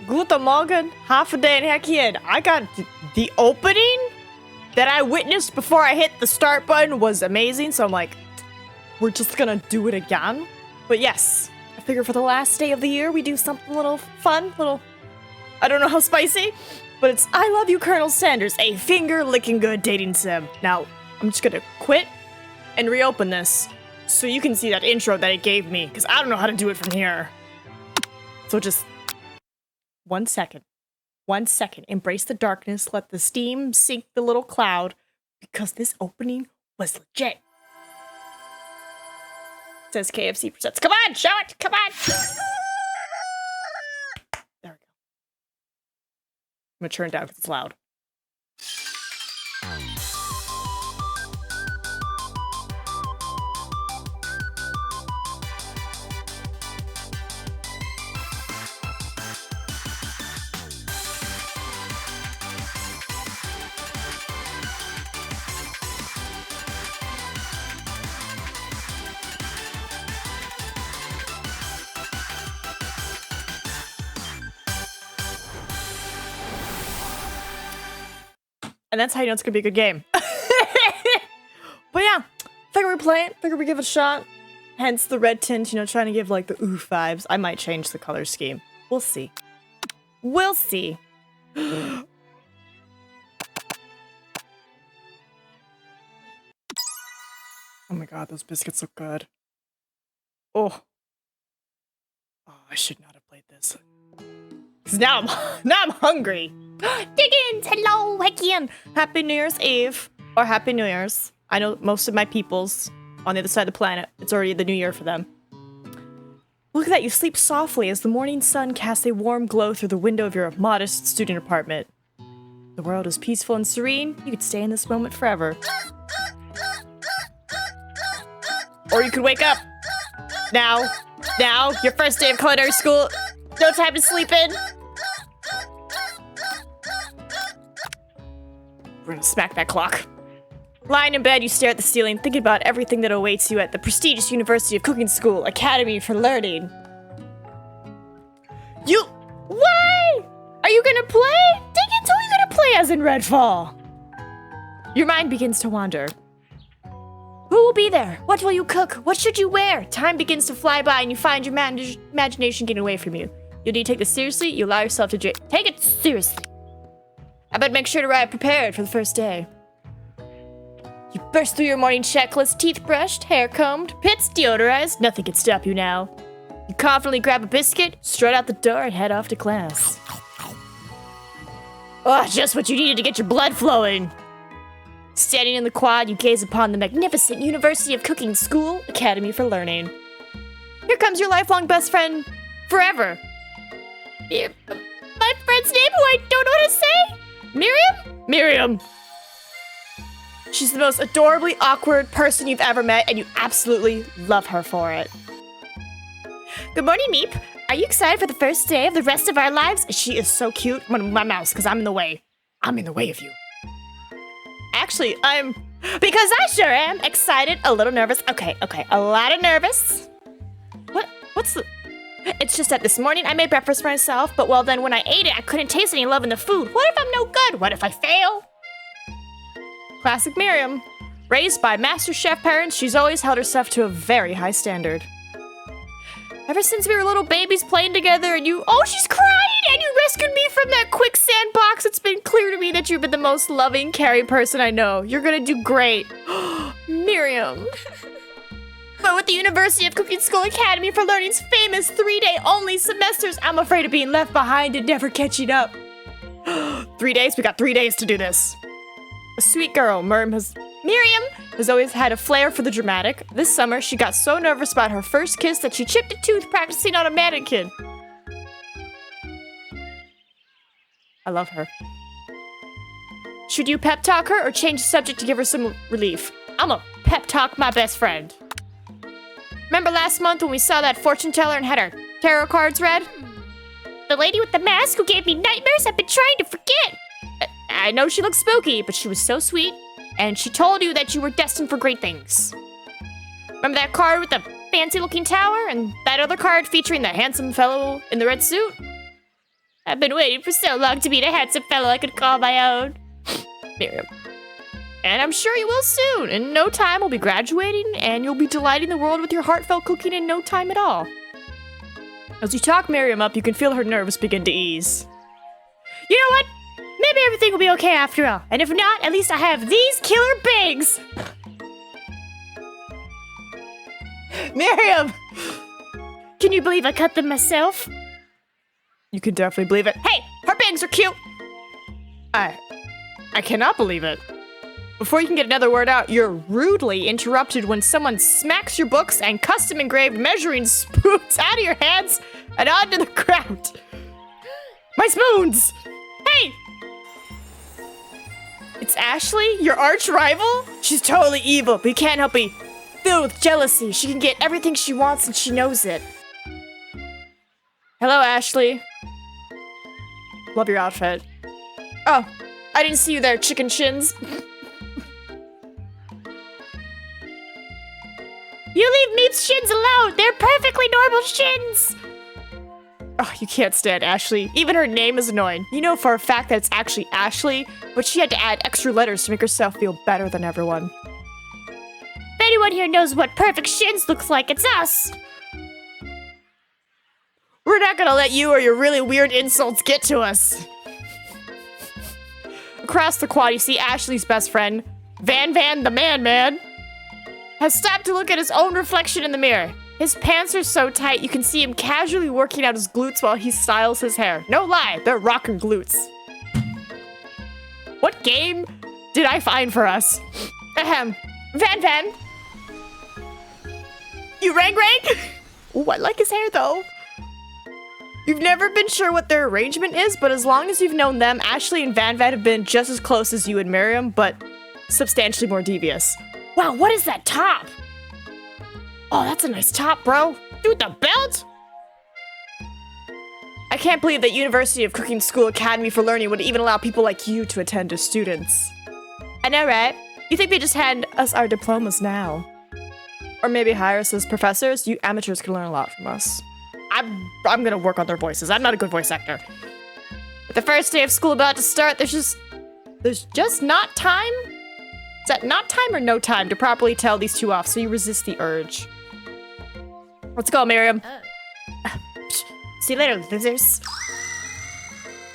Guten Morgen, half a day and heck in. I got the opening that I witnessed before I hit the start button was amazing. So I'm like, we're just gonna do it again. But yes, I figure for the last day of the year, we do something a little fun, I don't know how spicy, but it's I Love You, Colonel Sanders, a finger-licking good dating sim. Now, I'm just gonna quit and reopen this so you can see that intro that it gave me, because I don't know how to do it from here. So just 1 second. 1 second. Embrace the darkness. Let the steam sink the little cloud, because this opening was legit. It says KFC presents. Come on, show it. Come on. There we go. I'm gonna turn it down because it's loud. And that's how you know it's gonna be a good game. But yeah, figure we play it, figure we give it a shot. Hence the red tint, trying to give like the oof vibes. I might change the color scheme. We'll see. We'll see. Oh my god, those biscuits look good. Oh, I should not have played this. Cause now I'm hungry. Diggins! Hello, again! Happy New Year's Eve. Or Happy New Year's. I know most of my peoples on the other side of the planet, it's already the new year for them. Look at that, you sleep softly as the morning sun casts a warm glow through the window of your modest student apartment. The world is peaceful and serene. You could stay in this moment forever. Or you could wake up. Now, your first day of culinary school. No time to sleep in. We're gonna smack that clock. Lying in bed, you stare at the ceiling, thinking about everything that awaits you at the prestigious University of Cooking School, Academy for Learning. Why? Are you gonna play? Diggins, who are you gonna play as in Redfall? Your mind begins to wander. Who will be there? What will you cook? What should you wear? Time begins to fly by and you find your imagination getting away from you. You need to take this seriously. You allow yourself to take it seriously. I better make sure to arrive prepared for the first day. You burst through your morning checklist, teeth brushed, hair combed, pits deodorized. Nothing can stop you now. You confidently grab a biscuit, strut out the door, and head off to class. Oh, just what you needed to get your blood flowing. Standing in the quad, you gaze upon the magnificent University of Cooking School, Academy for Learning. Here comes your lifelong best friend, forever. My friend's name, who I don't know how to say? Miriam? Miriam. She's the most adorably awkward person you've ever met, and you absolutely love her for it. Good morning, Meep. Are you excited for the first day of the rest of our lives? She is so cute. I'm gonna move my mouse, because I'm in the way. I'm in the way of you. Actually, because I sure am excited, a little nervous. Okay, a lot of nervous. It's just that this morning I made breakfast for myself, but well then when I ate it, I couldn't taste any love in the food. What if I'm no good? What if I fail? Classic Miriam. Raised by master chef parents, she's always held herself to a very high standard. Ever since we were little babies playing together and she's crying! And you rescued me from that quicksand box, it's been clear to me that you've been the most loving, caring person I know. You're gonna do great. Miriam. But with the University of Cooking School Academy for Learning's famous 3-day only semesters, I'm afraid of being left behind and never catching up. 3 days? We got 3 days to do this. A sweet girl, Miriam has always had a flair for the dramatic. This summer, she got so nervous about her first kiss that she chipped a tooth practicing on a mannequin. I love her. Should you pep talk her or change the subject to give her some relief? I'm a pep talk my best friend. Remember last month when we saw that fortune teller and had our tarot cards read? The lady with the mask who gave me nightmares I've been trying to forget. I know she looked spooky, but she was so sweet. And she told you that you were destined for great things. Remember that card with the fancy-looking tower? And that other card featuring the handsome fellow in the red suit? I've been waiting for so long to meet a handsome fellow I could call my own. Miriam. And I'm sure you will soon. In no time, we'll be graduating, and you'll be delighting the world with your heartfelt cooking in no time at all. As you talk Miriam up, you can feel her nerves begin to ease. You know what? Maybe everything will be okay after all. And if not, at least I have these killer bangs! Miriam! Can you believe I cut them myself? You can definitely believe it. Hey! Her bangs are cute! I cannot believe it. Before you can get another word out, you're rudely interrupted when someone smacks your books and custom-engraved measuring spoons out of your hands and onto the ground. My spoons! Hey! It's Ashley, your arch rival? She's totally evil, but you can't help be filled with jealousy. She can get everything she wants and she knows it. Hello, Ashley. Love your outfit. Oh, I didn't see you there, chicken shins. You leave Meep's shins alone! They're perfectly normal shins! Oh, you can't stand Ashley. Even her name is annoying. You know for a fact that it's actually Ashley, but she had to add extra letters to make herself feel better than everyone. If anyone here knows what perfect shins looks like, it's us! We're not gonna let you or your really weird insults get to us. Across the quad, you see Ashley's best friend, Van the Man, has stopped to look at his own reflection in the mirror. His pants are so tight, you can see him casually working out his glutes while he styles his hair. No lie, they're rockin' glutes. What game did I find for us? Ahem. Van. You rank? Ooh, I like his hair, though. You've never been sure what their arrangement is, but as long as you've known them, Ashley and Van have been just as close as you and Miriam, but substantially more devious. Wow, what is that top? Oh, that's a nice top, bro. Dude, the belt? I can't believe that University of Cooking School Academy for Learning would even allow people like you to attend as students. I know, right? You think they just hand us our diplomas now? Or maybe hire us as professors? You amateurs can learn a lot from us. I'm gonna work on their voices. I'm not a good voice actor. With the first day of school about to start, there's just not time? Is that not time or no time to properly tell these two off so you resist the urge? Let's go, Miriam. See you later, losers.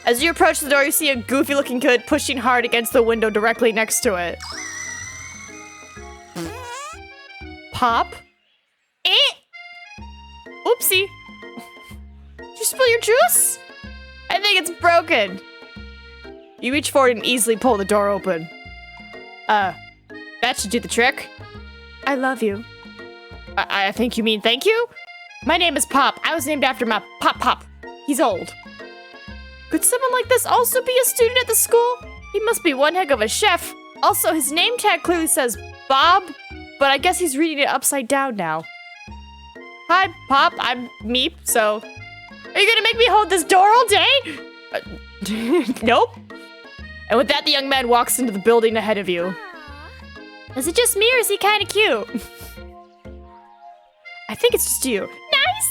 As you approach the door, you see a goofy-looking kid pushing hard against the window directly next to it. Pop? Oopsie. Did you spill your juice? I think it's broken. You reach forward and easily pull the door open. That should do the trick. I love you. I think you mean thank you? My name is Pop. I was named after my Pop. He's old. Could someone like this also be a student at the school? He must be one heck of a chef. Also, his name tag clearly says Bob, but I guess he's reading it upside down now. Hi, Pop. I'm Meep, so... Are you gonna make me hold this door all day? Nope. And with that, the young man walks into the building ahead of you. Is it just me, or is he kind of cute? I think it's just you. Nice!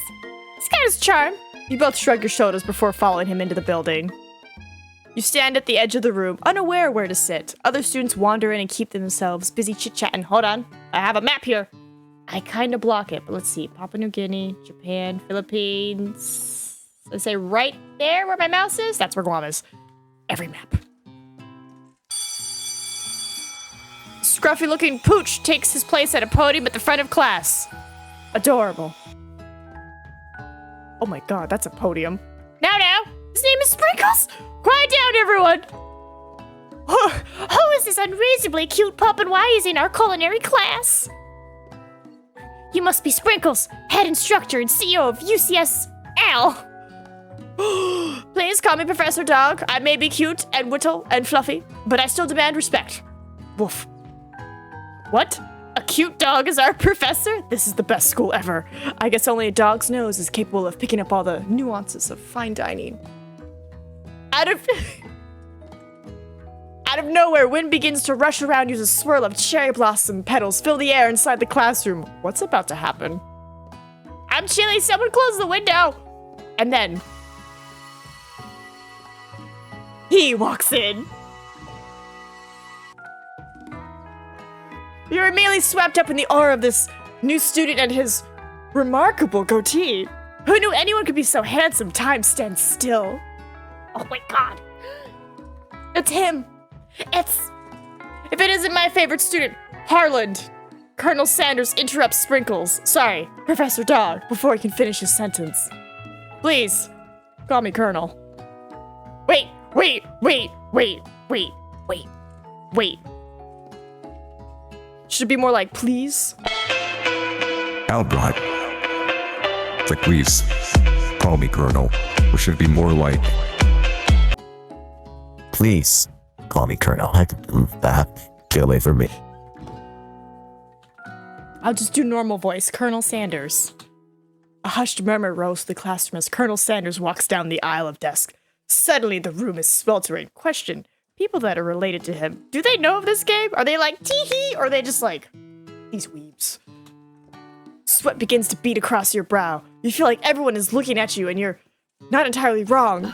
He's got his charm. You both shrug your shoulders before following him into the building. You stand at the edge of the room, unaware where to sit. Other students wander in and keep themselves busy chit-chatting. Hold on, I have a map here. I kind of block it, but let's see. Papua New Guinea, Japan, Philippines. Let's say right there where my mouse is. That's where Guam is. Every map. Scruffy-looking Pooch takes his place at a podium at the front of class. Adorable. Oh my god, that's a podium. Now, his name is Sprinkles! Quiet down, everyone! Who is this unreasonably cute pup and why is he in our culinary class? You must be Sprinkles, head instructor and CEO of UCSL. Please call me Professor Dog. I may be cute and whittle and fluffy, but I still demand respect. Woof. What? A cute dog is our professor? This is the best school ever. I guess only a dog's nose is capable of picking up all the nuances of fine dining. Out of nowhere, wind begins to rush around you as a swirl of cherry blossom petals fill the air inside the classroom. What's about to happen? I'm chilly, someone close the window! And then... He walks in. You're immediately swept up in the aura of this new student and his remarkable goatee. Who knew anyone could be so handsome? Time stands still. Oh my god. It's him. If it isn't my favorite student, Harland. Colonel Sanders interrupts Sprinkles. Sorry, Professor Dog, before he can finish his sentence. Please, call me Colonel. Wait. Should it be more like please? Outright. It's like, please, call me Colonel. Or should it be more like... Please, call me Colonel. I can do that. Get away from me. I'll just do normal voice, Colonel Sanders. A hushed murmur rose through the classroom as Colonel Sanders walks down the aisle of desks. Suddenly, the room is sweltering. Question, people that are related to him, do they know of this game? Are they like, tee-hee, or are they just like, these weebs? Sweat begins to beat across your brow. You feel like everyone is looking at you and you're not entirely wrong.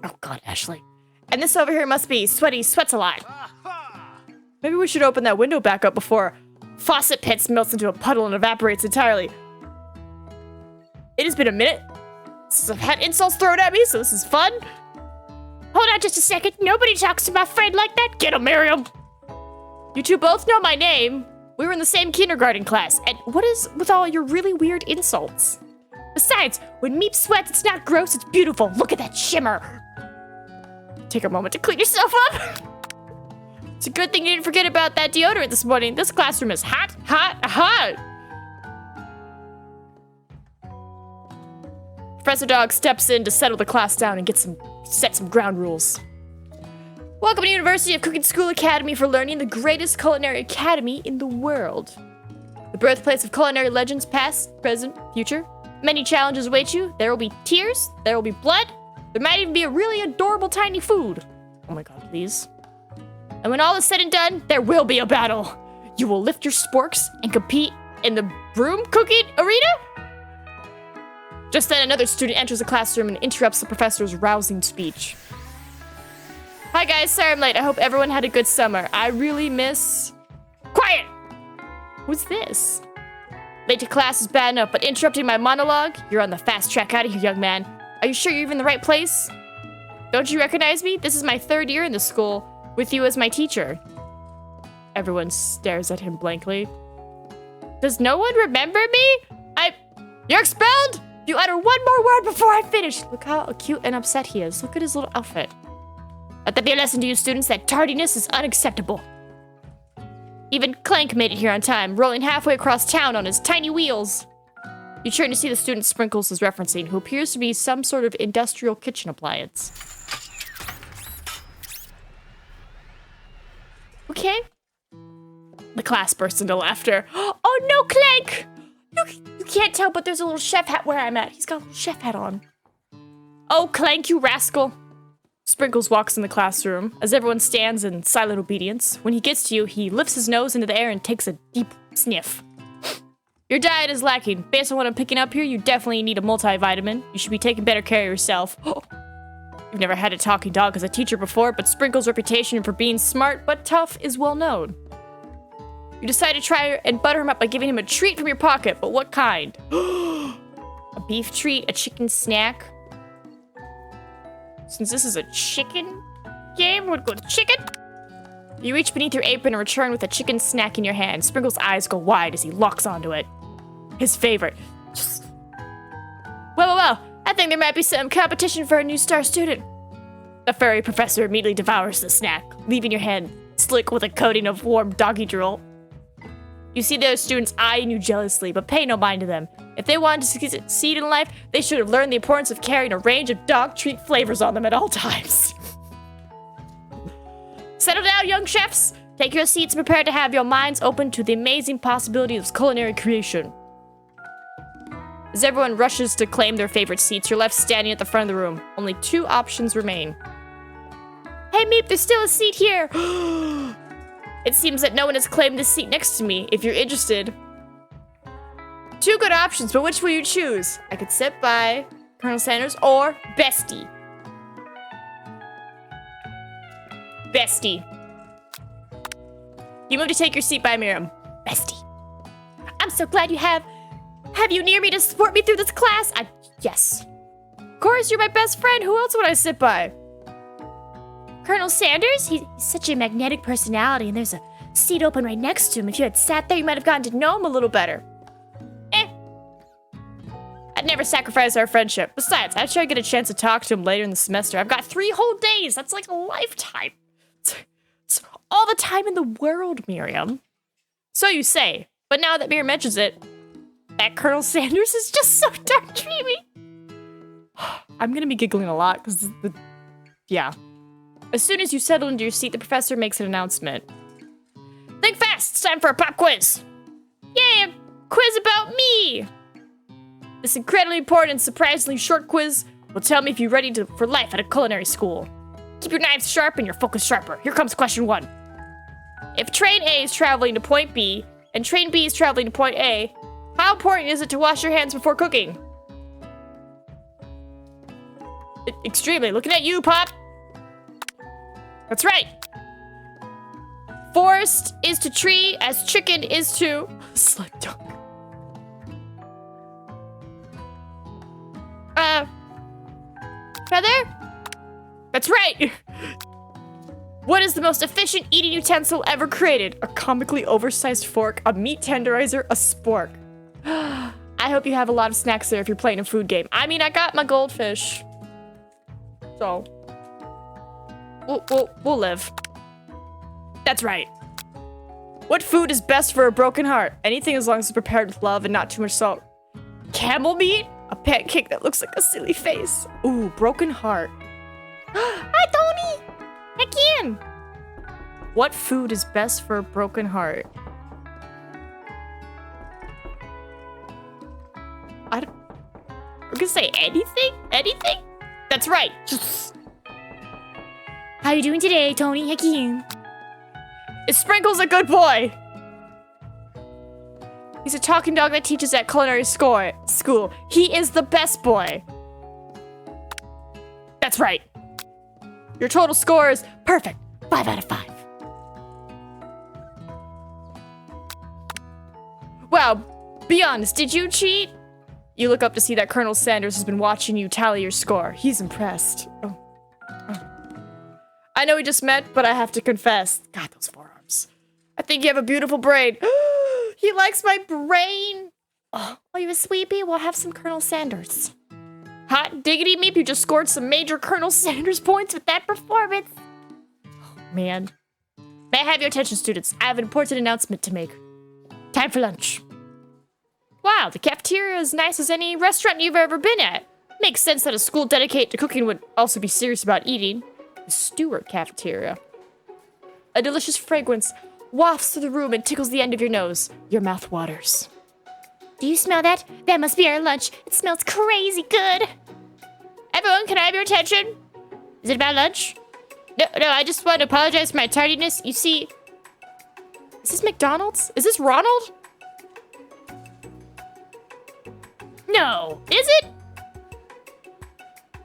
Oh god, Ashley. And this over here must be Sweaty Sweats a lot. Maybe we should open that window back up before faucet pits melts into a puddle and evaporates entirely. It has been a minute since I've had insults thrown at me, so this is fun. Hold on just a second. Nobody talks to my friend like that. Get him, Miriam. You two both know my name. We were in the same kindergarten class. And what is with all your really weird insults? Besides, when Meep sweats, it's not gross, it's beautiful. Look at that shimmer. Take a moment to clean yourself up. It's a good thing you didn't forget about that deodorant this morning. This classroom is hot. Professor Dog steps in to settle the class down and set some ground rules. Welcome to University of Cooking School Academy for learning, the greatest culinary academy in the world. The birthplace of culinary legends past, present, future. Many challenges await you. There will be tears. There will be blood. There might even be a really adorable tiny food. Oh my god, please. And when all is said and done, there will be a battle. You will lift your sporks and compete in the broom cooking arena? Just then, another student enters the classroom and interrupts the professor's rousing speech. Hi guys, sorry I'm late. I hope everyone had a good summer. I really miss... Quiet! Who's this? Late to class is bad enough, but interrupting my monologue? You're on the fast track out of here, young man. Are you sure you're in the right place? Don't you recognize me? This is my 3rd year in the school, with you as my teacher. Everyone stares at him blankly. Does no one remember me? You're expelled! You utter one more word before I finish. Look how cute and upset he is. Look at his little outfit. Let that be a lesson to you students that tardiness is unacceptable. Even Clank made it here on time, rolling halfway across town on his tiny wheels. You turn to see the student Sprinkles is referencing, who appears to be some sort of industrial kitchen appliance. Okay. The class bursts into laughter. Oh no, Clank! You can't tell, but there's a little chef hat where I'm at. He's got a little chef hat on. Oh, Clank, you rascal. Sprinkles walks in the classroom as everyone stands in silent obedience. When he gets to you, he lifts his nose into the air and takes a deep sniff. Your diet is lacking. Based on what I'm picking up here, you definitely need a multivitamin. You should be taking better care of yourself. You've never had a talking dog as a teacher before, but Sprinkles' reputation for being smart but tough is well known. You decide to try and butter him up by giving him a treat from your pocket, but what kind? A beef treat, a chicken snack. Since this is a chicken game, we'll go with chicken. You reach beneath your apron and return with a chicken snack in your hand. Sprinkles' eyes go wide as he locks onto it. His favorite. Well, I think there might be some competition for a new star student. The furry professor immediately devours the snack, leaving your hand slick with a coating of warm doggy drool. You see those students eyeing you jealously, but pay no mind to them. If they wanted to succeed in life, they should have learned the importance of carrying a range of dog treat flavors on them at all times. Settle down, young chefs. Take your seats and prepare to have your minds open to the amazing possibilities of culinary creation. As everyone rushes to claim their favorite seats, you're left standing at the front of the room. Only 2 options remain. Hey, Meep, there's still a seat here. It seems that no one has claimed this seat next to me. If you're interested. 2 good options, but which will you choose? I could sit by Colonel Sanders or Bestie. Bestie. You move to take your seat by Miriam. Bestie. I'm so glad you have you near me to support me through this class. Yes. Of course, you're my best friend. Who else would I sit by? Colonel Sanders? He's such a magnetic personality, and there's a seat open right next to him. If you had sat there, you might have gotten to know him a little better. I'd never sacrifice our friendship. Besides, I'm sure I get a chance to talk to him later in the semester. I've got 3 whole days. That's like a lifetime. It's all the time in the world, Miriam. So you say. But now that Miriam mentions it, that Colonel Sanders is just so darn dreamy. I'm gonna be giggling a lot because yeah. As soon as you settle into your seat, the professor makes an announcement. Think fast! It's time for a pop quiz! Yay! A quiz about me! This incredibly important and surprisingly short quiz will tell me if you're ready for life at a culinary school. Keep your knives sharp and your focus sharper. Here comes question 1. If train A is traveling to point B and train B is traveling to point A, how important is it to wash your hands before cooking? Extremely. Looking at you, Pop. That's right. Forest is to tree as chicken is to slug dog. Feather? That's right. What is the most efficient eating utensil ever created? A comically oversized fork, a meat tenderizer, a spork. I hope you have a lot of snacks there if you're playing a food game. I mean, I got my goldfish. So, we'll live. That's right. What food is best for a broken heart? Anything as long as it's prepared with love and not too much salt. Camel meat? A pancake that looks like a silly face. Ooh, broken heart. Hi, Tony! Again! What food is best for a broken heart? I'm gonna say anything? Anything? That's right. How you doing today, Tony? Again. Is Sprinkles a good boy? He's a talking dog that teaches at culinary school. He is the best boy. That's right. Your total score is perfect. 5 out of 5. Wow, be honest, did you cheat? You look up to see that Colonel Sanders has been watching you tally your score. He's impressed. Oh. I know we just met, but I have to confess. God, those forearms. I think you have a beautiful brain. He likes my brain. Oh, are you a sweepie? We'll have some Colonel Sanders. Hot diggity meep, you just scored some major Colonel Sanders points with that performance. Oh, man. May I have your attention, students? I have an important announcement to make. Time for lunch. Wow, the cafeteria is as nice as any restaurant you've ever been at. Makes sense that a school dedicated to cooking would also be serious about eating. The Stewart cafeteria. A delicious fragrance wafts through the room and tickles the end of your nose. Your mouth waters. Do you smell that? That must be our lunch. It smells crazy good. Everyone, can I have your attention? Is it about lunch? No, I just want to apologize for my tardiness. You see, is this McDonald's? Is this Ronald? No, is it?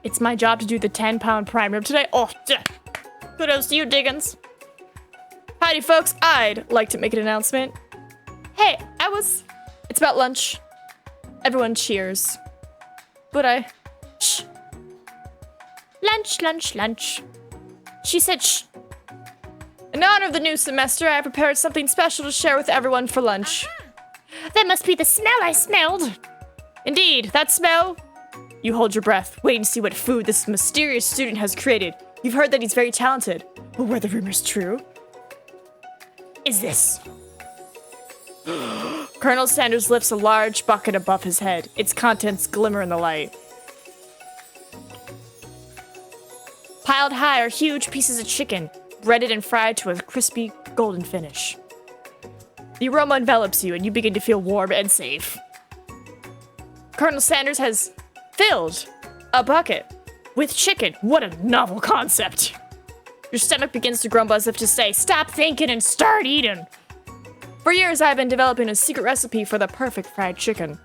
It's my job to do the 10-pound prime rib today. Oh, kudos to you, Diggins. Howdy, folks. I'd like to make an announcement. Hey, it's about lunch. Everyone cheers. But shh. Lunch. She said shh. In honor of the new semester, I prepared something special to share with everyone for lunch. That must be the smell I smelled. Indeed, that smell. You hold your breath, waiting to see what food this mysterious student has created. You've heard that he's very talented. But were the rumors true? Is this? Colonel Sanders lifts a large bucket above his head. Its contents glimmer in the light. Piled high are huge pieces of chicken, breaded and fried to a crispy golden finish. The aroma envelops you, and you begin to feel warm and safe. Colonel Sanders has filled a bucket with chicken. What a novel concept. Your stomach begins to grumble as if to say, stop thinking and start eating. For years, I've been developing a secret recipe for the perfect fried chicken.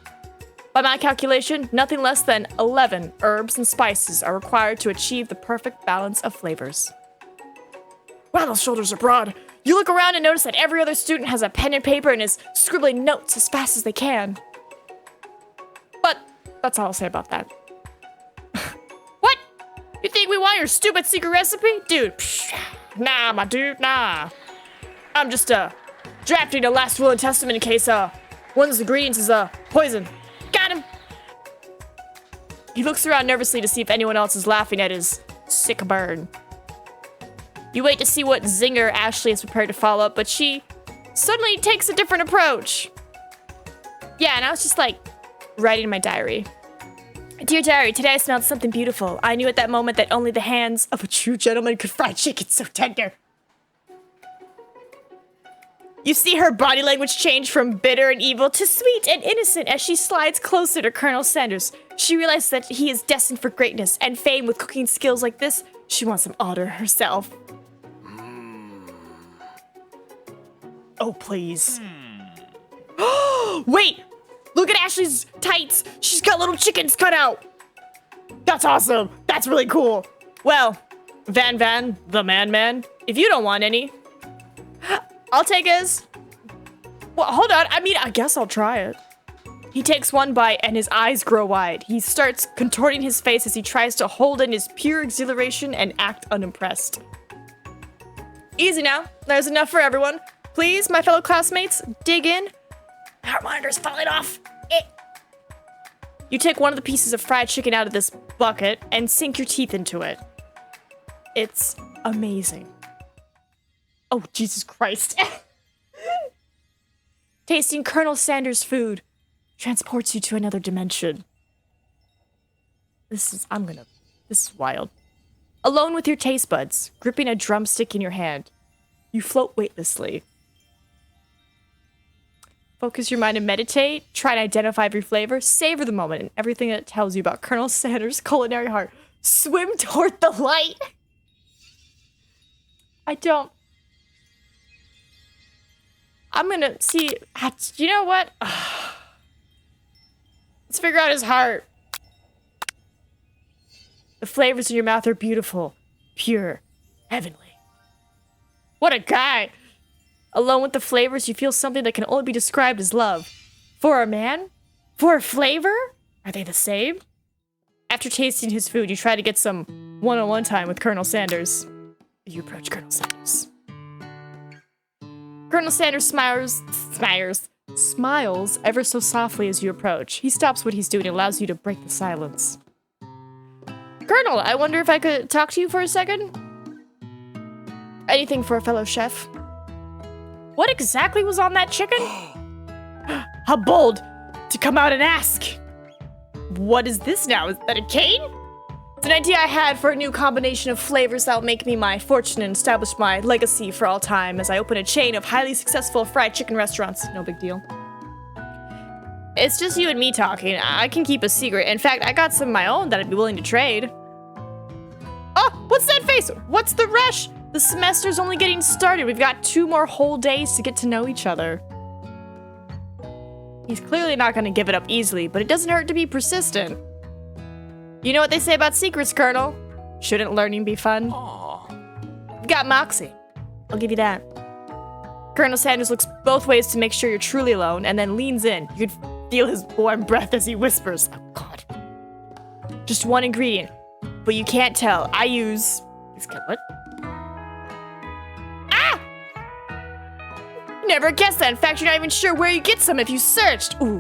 By my calculation, nothing less than 11 herbs and spices are required to achieve the perfect balance of flavors. Wow, those shoulders are broad. You look around and notice that every other student has a pen and paper and is scribbling notes as fast as they can. But that's all I'll say about that. What? You think we want your stupid secret recipe? Dude, psh, nah, my dude, nah. I'm just, drafting a last will and testament in case, one of the ingredients is, poison. Got him! He looks around nervously to see if anyone else is laughing at his sick burn. You wait to see what zinger Ashley is prepared to follow up, but she suddenly takes a different approach. Yeah, and I was just like, writing in my diary. Dear diary, today I smelled something beautiful. I knew at that moment that only the hands of a true gentleman could fry chicken so tender. You see her body language change from bitter and evil to sweet and innocent as she slides closer to Colonel Sanders. She realizes that he is destined for greatness and fame with cooking skills like this. She wants him all to herself. Oh, please. Wait! Look at Ashley's tights! She's got little chickens cut out! That's awesome! That's really cool! Well, Van, the man, if you don't want any, I'll take his. Well, hold on. I mean, I guess I'll try it. He takes one bite and his eyes grow wide. He starts contorting his face as he tries to hold in his pure exhilaration and act unimpressed. Easy now. There's enough for everyone. Please, my fellow classmates, dig in. Our monitor's falling off. You take one of the pieces of fried chicken out of this bucket and sink your teeth into it. It's amazing. Oh, Jesus Christ. Tasting Colonel Sanders' food transports you to another dimension. This is wild. Alone with your taste buds, gripping a drumstick in your hand, you float weightlessly. Focus your mind and meditate. Try to identify every flavor. Savor the moment and everything that tells you about Colonel Sanders' culinary heart. Swim toward the light. I'm gonna see. You know what? Let's figure out his heart. The flavors in your mouth are beautiful, pure, heavenly. What a guy. Alone with the flavors, you feel something that can only be described as love. For a man? For a flavor? Are they the same? After tasting his food, you try to get some one-on-one time with Colonel Sanders. You approach Colonel Sanders. Colonel Sanders smiles ever so softly as you approach. He stops what he's doing and allows you to break the silence. Colonel, I wonder if I could talk to you for a second? Anything for a fellow chef. What exactly was on that chicken? How bold to come out and ask. What is this now? Is that a cane? It's an idea I had for a new combination of flavors that'll make me my fortune and establish my legacy for all time as I open a chain of highly successful fried chicken restaurants. No big deal. It's just you and me talking. I can keep a secret. In fact, I got some of my own that I'd be willing to trade. Oh, what's that face? What's the rush? The semester's only getting started. We've got 2 more whole days to get to know each other. He's clearly not going to give it up easily, but it doesn't hurt to be persistent. You know what they say about secrets, Colonel? Shouldn't learning be fun? You've got moxie. I'll give you that. Colonel Sanders looks both ways to make sure you're truly alone, and then leans in. You can feel his warm breath as he whispers, oh God. Just one ingredient, but you can't tell. I use... What? Ah! Never guessed that. In fact, you're not even sure where you get some if you searched. Ooh.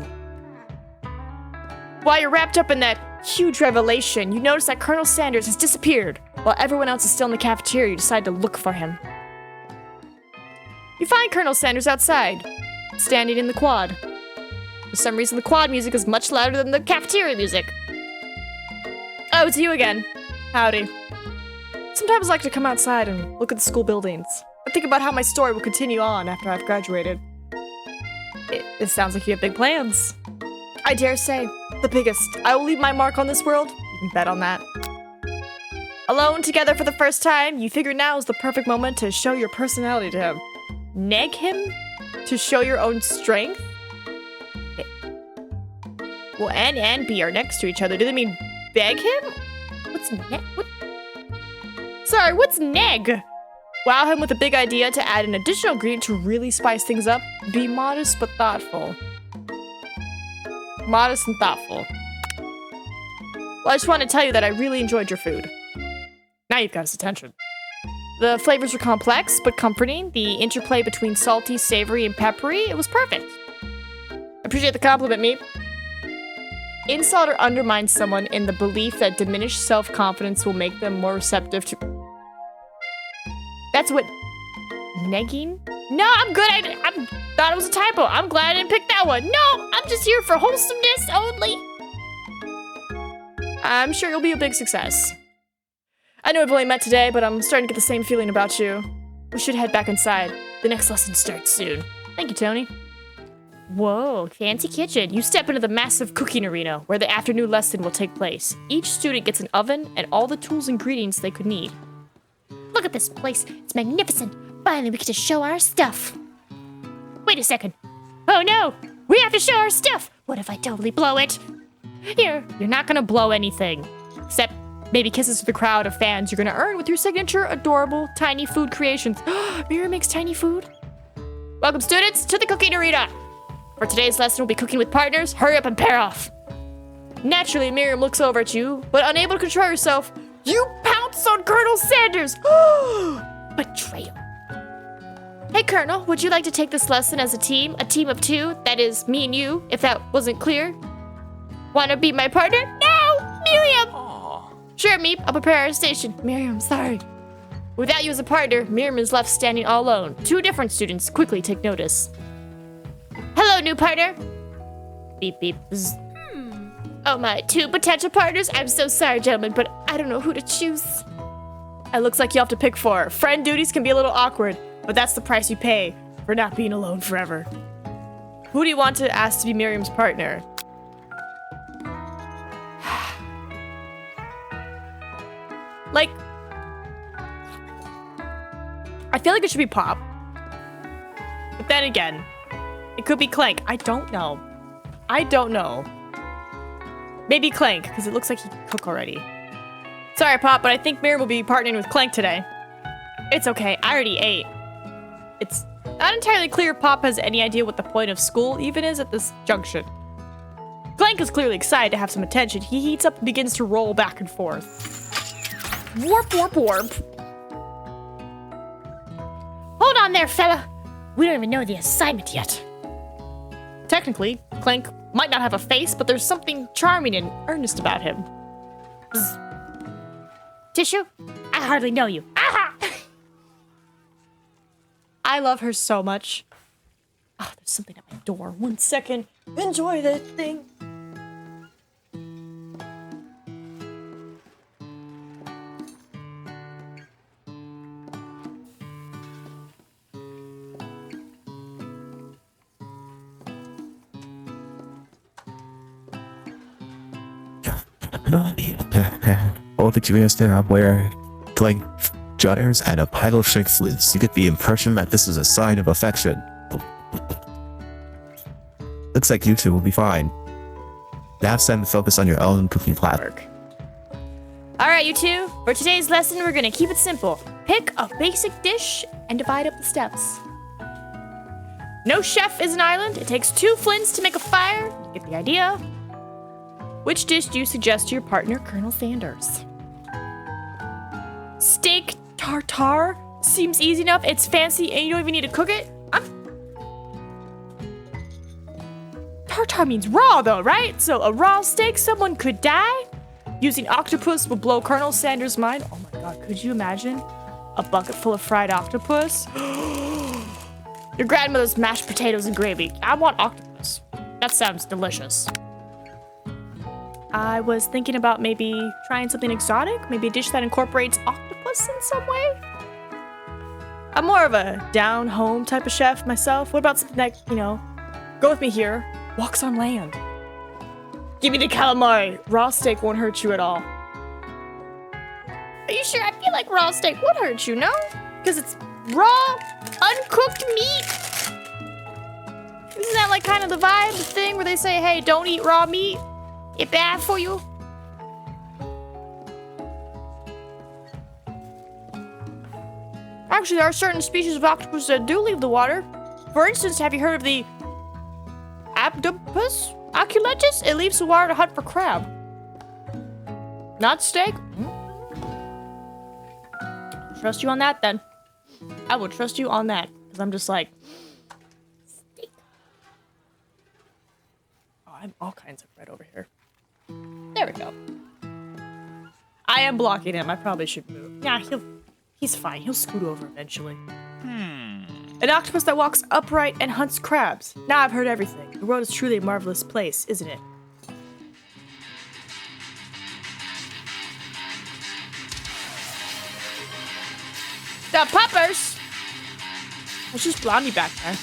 While you're wrapped up in that huge revelation, you notice that Colonel Sanders has disappeared. While everyone else is still in the cafeteria, you decide to look for him. You find Colonel Sanders outside, standing in the quad. For some reason, the quad music is much louder than the cafeteria music. Oh, it's you again. Howdy. Sometimes I like to come outside and look at the school buildings. I think about how my story will continue on after I've graduated. It sounds like you have big plans. I dare say, the biggest. I will leave my mark on this world. You can bet on that. Alone together for the first time, you figure now is the perfect moment to show your personality to him. Neg him? To show your own strength? Well, N and B are next to each other. Do they mean beg him? What's neg? What? Sorry, what's neg? Wow him with a big idea to add an additional ingredient to really spice things up. Be modest but thoughtful. Modest and thoughtful. Well, I just want to tell you that I really enjoyed your food. Now you've got his attention. The flavors were complex but comforting. The interplay between salty, savory, and peppery, it was perfect. Appreciate the compliment, Meep. Insult or undermine someone in the belief that diminished self-confidence will make them more receptive to... That's what... Negging? No, I'm good. I thought it was a typo. I'm glad I didn't pick that one. No, I'm just here for wholesomeness only. I'm sure you'll be a big success. I know we've only met today, but I'm starting to get the same feeling about you. We should head back inside. The next lesson starts soon. Thank you, Tony. Whoa, fancy kitchen. You step into the massive cooking arena where the afternoon lesson will take place. Each student gets an oven and all the tools and ingredients they could need. Look at this place. It's magnificent. Finally, we get to show our stuff. Wait a second. Oh no! We have to show our stuff! What if I totally blow it? Here. You're not gonna blow anything. Except maybe kisses to the crowd of fans you're gonna earn with your signature adorable tiny food creations. Mira makes tiny food. Welcome, students, to the cooking arena. For today's lesson, we'll be cooking with partners. Hurry up and pair off. Naturally, Miriam looks over at you, but unable to control herself, you pounce on Colonel Sanders. Betrayal. Hey, Colonel, would you like to take this lesson as a team of two? That is, me and you, if that wasn't clear. Want to be my partner? No! Miriam! Sure, Meep, I'll prepare our station. Miriam, sorry. Without you as a partner, Miriam is left standing all alone. Two different students quickly take notice. Hello, new partner. Beep, beep. Oh my, two potential partners? I'm so sorry, gentlemen, but I don't know who to choose. It looks like you have to pick four. Friend duties can be a little awkward, but that's the price you pay for not being alone forever. Who do you want to ask to be Miriam's partner? Like, I feel like it should be Pop. But then again, it could be Clank. I don't know. Maybe Clank, because it looks like he can cook already. Sorry, Pop, but I think Miriam will be partnering with Clank today. It's okay, I already ate. It's not entirely clear if Pop has any idea what the point of school even is at this junction. Clank is clearly excited to have some attention. He heats up and begins to roll back and forth. Warp, warp, warp. Hold on there, fella. We don't even know the assignment yet. Technically, Clank might not have a face, but there's something charming and earnest about him. Tissue? I hardly know you. Aha! I love her so much. Oh, there's something at my door. 1 second. Enjoy that thing. All the juniors there are wearing like jotters and a pile of shake sleeves. You get the impression that this is a sign of affection. Looks like you two will be fine. Now it's time to focus on your own cooking platform. Alright, you two. For today's lesson, we're gonna keep it simple. Pick a basic dish and divide up the steps. No chef is an island. It takes 2 flints to make a fire. You get the idea. Which dish do you suggest to your partner, Colonel Sanders? Steak tartare? Seems easy enough. It's fancy and you don't even need to cook it. Tartare means raw though, right? So a raw steak, someone could die? Using octopus will blow Colonel Sanders' mind. Oh my god, could you imagine? A bucket full of fried octopus? Your grandmother's mashed potatoes and gravy. I want octopus. That sounds delicious. I was thinking about maybe trying something exotic, maybe a dish that incorporates octopus in some way. I'm more of a down-home type of chef myself. What about something that, go with me here, walks on land? Give me the calamari. Raw steak won't hurt you at all. Are you sure? I feel like raw steak would hurt you, no? Because it's raw, uncooked meat. Isn't that like kind of the vibe, the thing where they say, hey, don't eat raw meat? It's bad for you. Actually, there are certain species of octopus that do leave the water. For instance, have you heard of the Abdopus aculetus? It leaves the water to hunt for crab. Not steak? Trust you on that, then. I will trust you on that. Because I'm just like... Steak. Oh, I'm all kinds of red over here. There we go. I am blocking him. I probably should move. Yeah, he's fine. He'll scoot over eventually. An octopus that walks upright and hunts crabs. Now I've heard everything. The world is truly a marvelous place, isn't it? The puppers! It's just Blondie back there.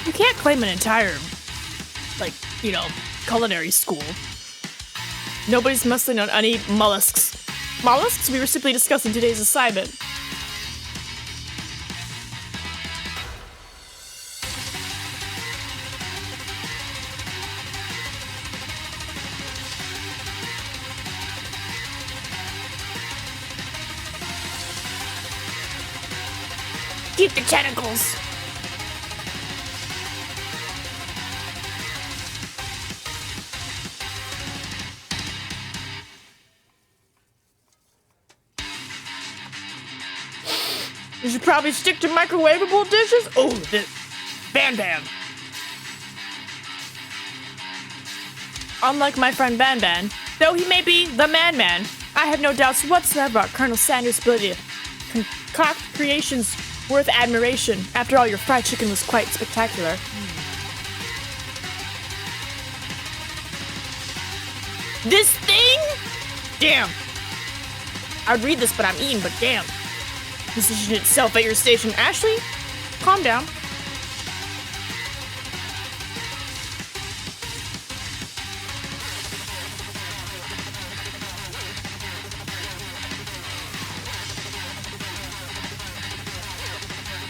You can't claim an entire, like, you know, culinary school. Nobody's mustling on any mollusks. Mollusks? We were simply discussing today's assignment. Keep the tentacles. You should probably stick to microwavable dishes. Oh, this Ban Ban. Unlike my friend Ban Ban, though he may be the man, I have no doubts whatsoever about Colonel Sanders' ability to concoct creations worth admiration. After all, your fried chicken was quite spectacular. This thing? Damn. I'd read this, but I'm eating, but damn. Position itself at your station. Ashley, calm down.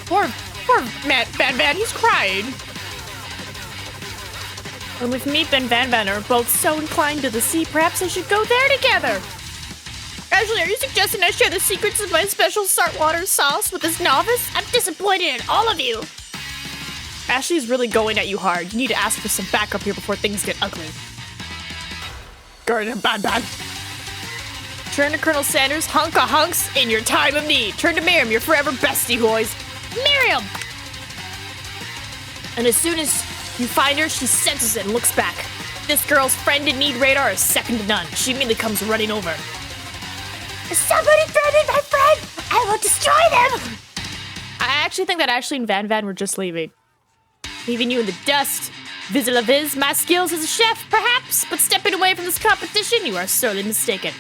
Poor Matt Van, he's crying. And with Meep and Van are both so inclined to the sea, perhaps I should go there together. Ashley, are you suggesting I share the secrets of my special saltwater sauce with this novice? I'm disappointed in all of you. Ashley's really going at you hard. You need to ask for some backup here before things get ugly. Garden Ban. Turn to Colonel Sanders, hunka hunks in your time of need. Turn to Miriam, your forever bestie, boys. Miriam! And as soon as you find her, she senses it and looks back. This girl's friend in need radar is second to none. She immediately comes running over. Somebody threatened my friend! I will destroy them! I actually think that Ashley and Van were just leaving. Leaving you in the dust. Vis-a-vis my skills as a chef, perhaps, but stepping away from this competition, you are sorely mistaken.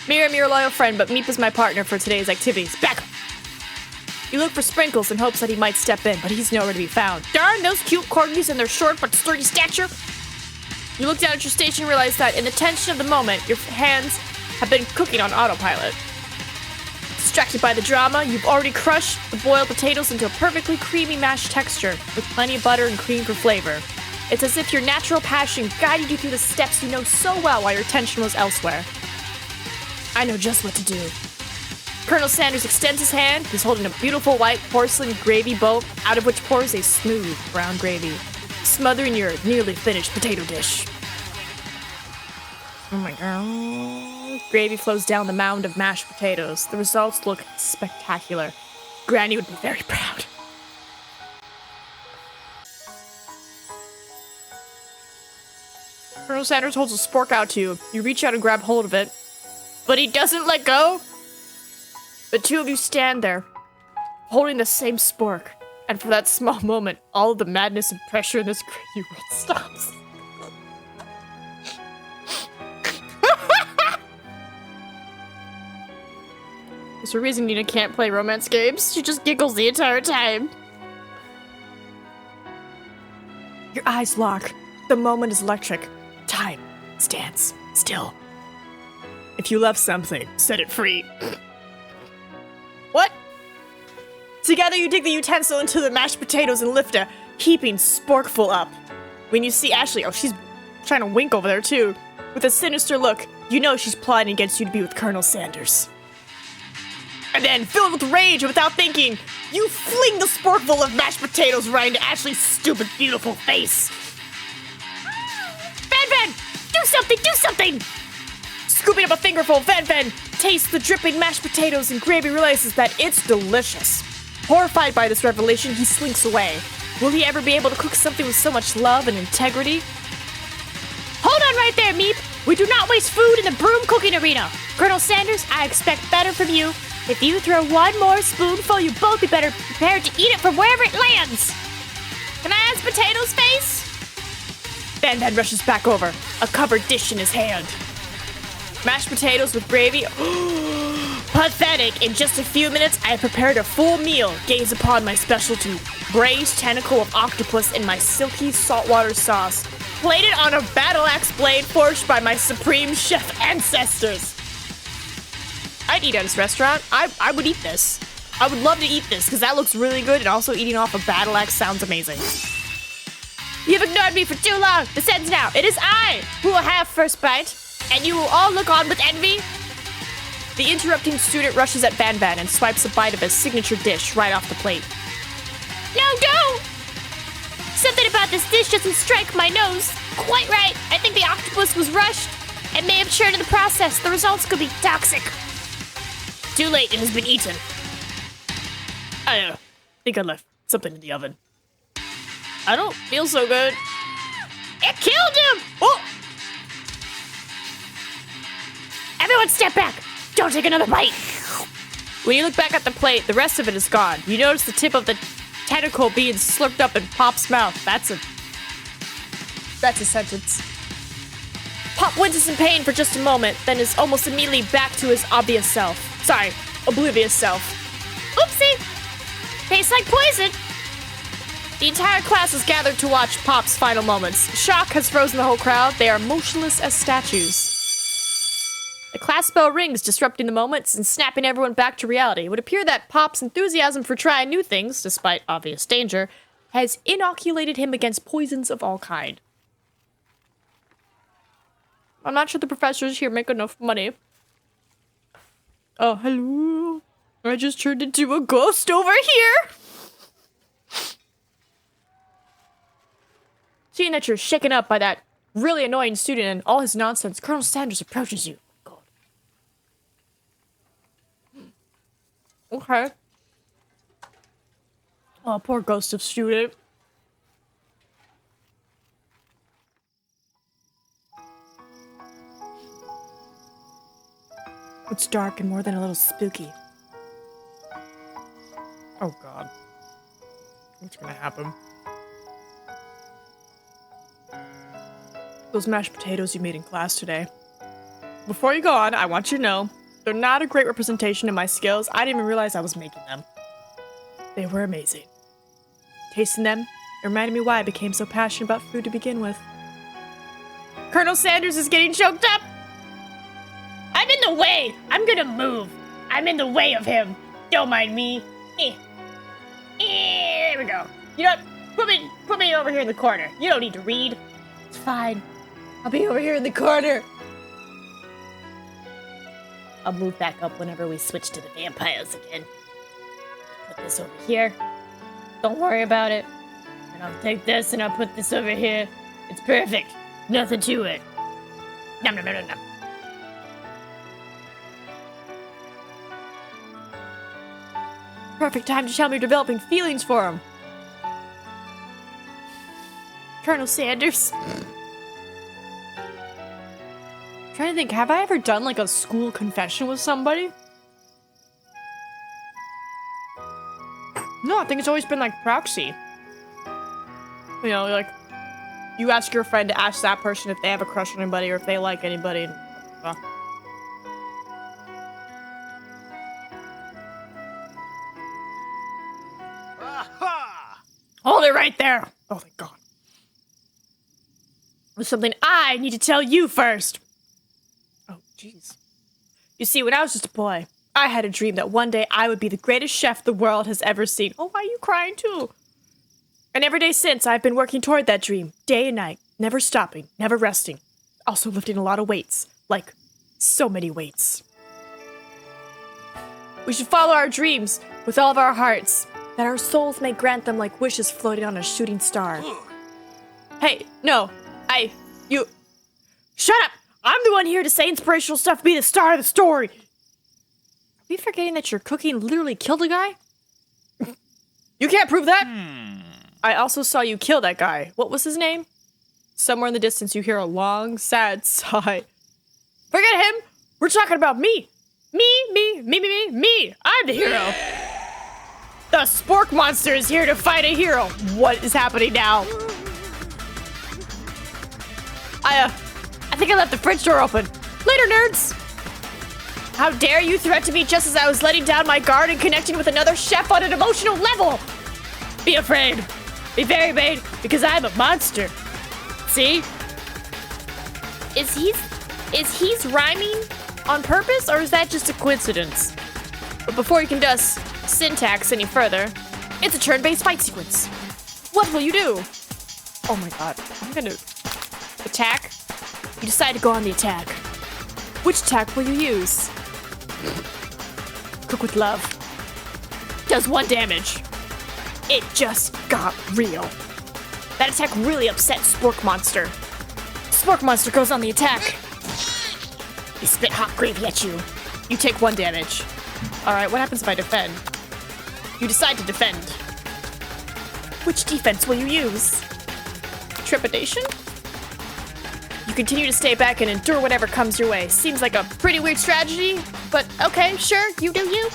Miriam, you're a loyal friend, but Meep is my partner for today's activities. Back up! You look for Sprinkles in hopes that he might step in, but he's nowhere to be found. Darn those cute corgis and their short but sturdy stature! You look down at your station and realize that in the tension of the moment, your hands have been cooking on autopilot. Distracted by the drama, you've already crushed the boiled potatoes into a perfectly creamy mashed texture, with plenty of butter and cream for flavor. It's as if your natural passion guided you through the steps you know so well while your attention was elsewhere. I know just what to do. Colonel Sanders extends his hand. He's holding a beautiful white porcelain gravy bowl, out of which pours a smooth brown gravy, smothering your nearly finished potato dish. Oh my god. Gravy flows down the mound of mashed potatoes. The results look spectacular. Granny would be very proud. Colonel Sanders holds a spork out to you. You reach out and grab hold of it, but he doesn't let go. The two of you stand there, holding the same spork. And for that small moment, all of the madness and pressure in this crazy world stops. There's a reason Nina can't play romance games. She just giggles the entire time. Your eyes lock. The moment is electric. Time stands still. If you love something, set it free. What? Together you dig the utensil into the mashed potatoes and lift a heaping sporkful up. When you see Ashley, oh, she's trying to wink over there too. With a sinister look, you know she's plotting against you to be with Colonel Sanders. And then, filled with rage and without thinking, you fling the sporkful of mashed potatoes right into Ashley's stupid, beautiful face. Van, do something, do something! Scooping up a fingerful, Van tastes the dripping mashed potatoes and Gravy realizes that it's delicious. Horrified by this revelation, he slinks away. Will he ever be able to cook something with so much love and integrity? Hold on right there, Meep! We do not waste food in the broom cooking arena! Colonel Sanders, I expect better from you. If you throw one more spoonful, you both be better prepared to eat it from wherever it lands! Can I ask Potato's face? Van rushes back over, a covered dish in his hand. Mashed potatoes with gravy. Pathetic. In just a few minutes, I have prepared a full meal. Gaze upon my specialty. Braised tentacle of octopus in my silky saltwater sauce. Plated on a battle axe blade forged by my supreme chef ancestors. I'd eat at this restaurant. I would eat this. I would love to eat this because that looks really good and also eating off a battle axe sounds amazing. You've ignored me for too long. This ends now. It is I who will have first bite, and you will all look on with envy. The interrupting student rushes at Van and swipes a bite of his signature dish right off the plate. No, don't! Something about this dish doesn't strike my nose quite right. I think the octopus was rushed and may have churned in the process. The results could be toxic. Too late, it has been eaten. I think I left something in the oven. I don't feel so good. It killed him! Oh! Everyone step back! Don't take another bite! When you look back at the plate, the rest of it is gone. You notice the tip of the tentacle being slurped up in Pop's mouth. That's a sentence. Pop winces in pain for just a moment, then is almost immediately back to his obvious self. Sorry, oblivious self. Oopsie! Tastes like poison! The entire class is gathered to watch Pop's final moments. Shock has frozen the whole crowd. They are motionless as statues. The class bell rings, disrupting the moments and snapping everyone back to reality. It would appear that Pop's enthusiasm for trying new things, despite obvious danger, has inoculated him against poisons of all kind. I'm not sure the professors here make enough money. Oh, hello. I just turned into a ghost over here. Seeing that you're shaken up by that really annoying student and all his nonsense, Colonel Sanders approaches you. God. Okay. Oh, poor ghost of student. It's dark and more than a little spooky. Oh God. What's gonna happen? Those mashed potatoes you made in class today. Before you go on, I want you to know, they're not a great representation of my skills. I didn't even realize I was making them. They were amazing. Tasting them, it reminded me why I became so passionate about food to begin with. Colonel Sanders is getting choked up! I'm in the way! I'm gonna move! I'm in the way of him! Don't mind me! There we go. You know what? Put me over here in the corner. You don't need to read. It's fine. I'll be over here in the corner. I'll move back up whenever we switch to the vampires again. Put this over here. Don't worry about it. And I'll take this and I'll put this over here. It's perfect. Nothing to it. Nom nom nom nom nom. Perfect time to tell me you're developing feelings for him. Colonel Sanders. Trying to think, have I ever done like a school confession with somebody? No, I think it's always been like proxy. You know, like you ask your friend to ask that person if they have a crush on anybody or if they like anybody. Well. Hold it right there. Oh, thank God. There's something I need to tell you first. Oh, jeez. You see, when I was just a boy, I had a dream that one day I would be the greatest chef the world has ever seen. Oh, why are you crying too? And every day since, I've been working toward that dream, day and night, never stopping, never resting. Also lifting a lot of weights, like so many weights. We should follow our dreams with all of our hearts, that our souls may grant them like wishes floating on a shooting star. Hey, no, you... Shut up! I'm the one here to say inspirational stuff, be the star of the story! Are we forgetting that your cooking literally killed a guy? You can't prove that! I also saw you kill that guy. What was his name? Somewhere in the distance you hear a long, sad sigh. Forget him! We're talking about me! Me! I'm the hero! The spork monster is here to fight a hero! What is happening now? I think I left the fridge door open. Later, nerds! How dare you threaten me just as I was letting down my guard and connecting with another chef on an emotional level! Be afraid. Be very afraid, because I'm a monster. See? Is he rhyming on purpose, or is that just a coincidence? But before you can dust syntax any further, it's a turn-based fight sequence. What will you do? Oh my god, I'm gonna... Attack? You decide to go on the attack. Which attack will you use? Cook with love. Does 1 damage. It just got real. That attack really upset Spork Monster. Spork Monster goes on the attack. He spit hot gravy at you. You take 1 damage. Alright, what happens if I defend? You decide to defend. Which defense will you use? Trepidation? You continue to stay back and endure whatever comes your way. Seems like a pretty weird strategy, but okay, sure, you do you.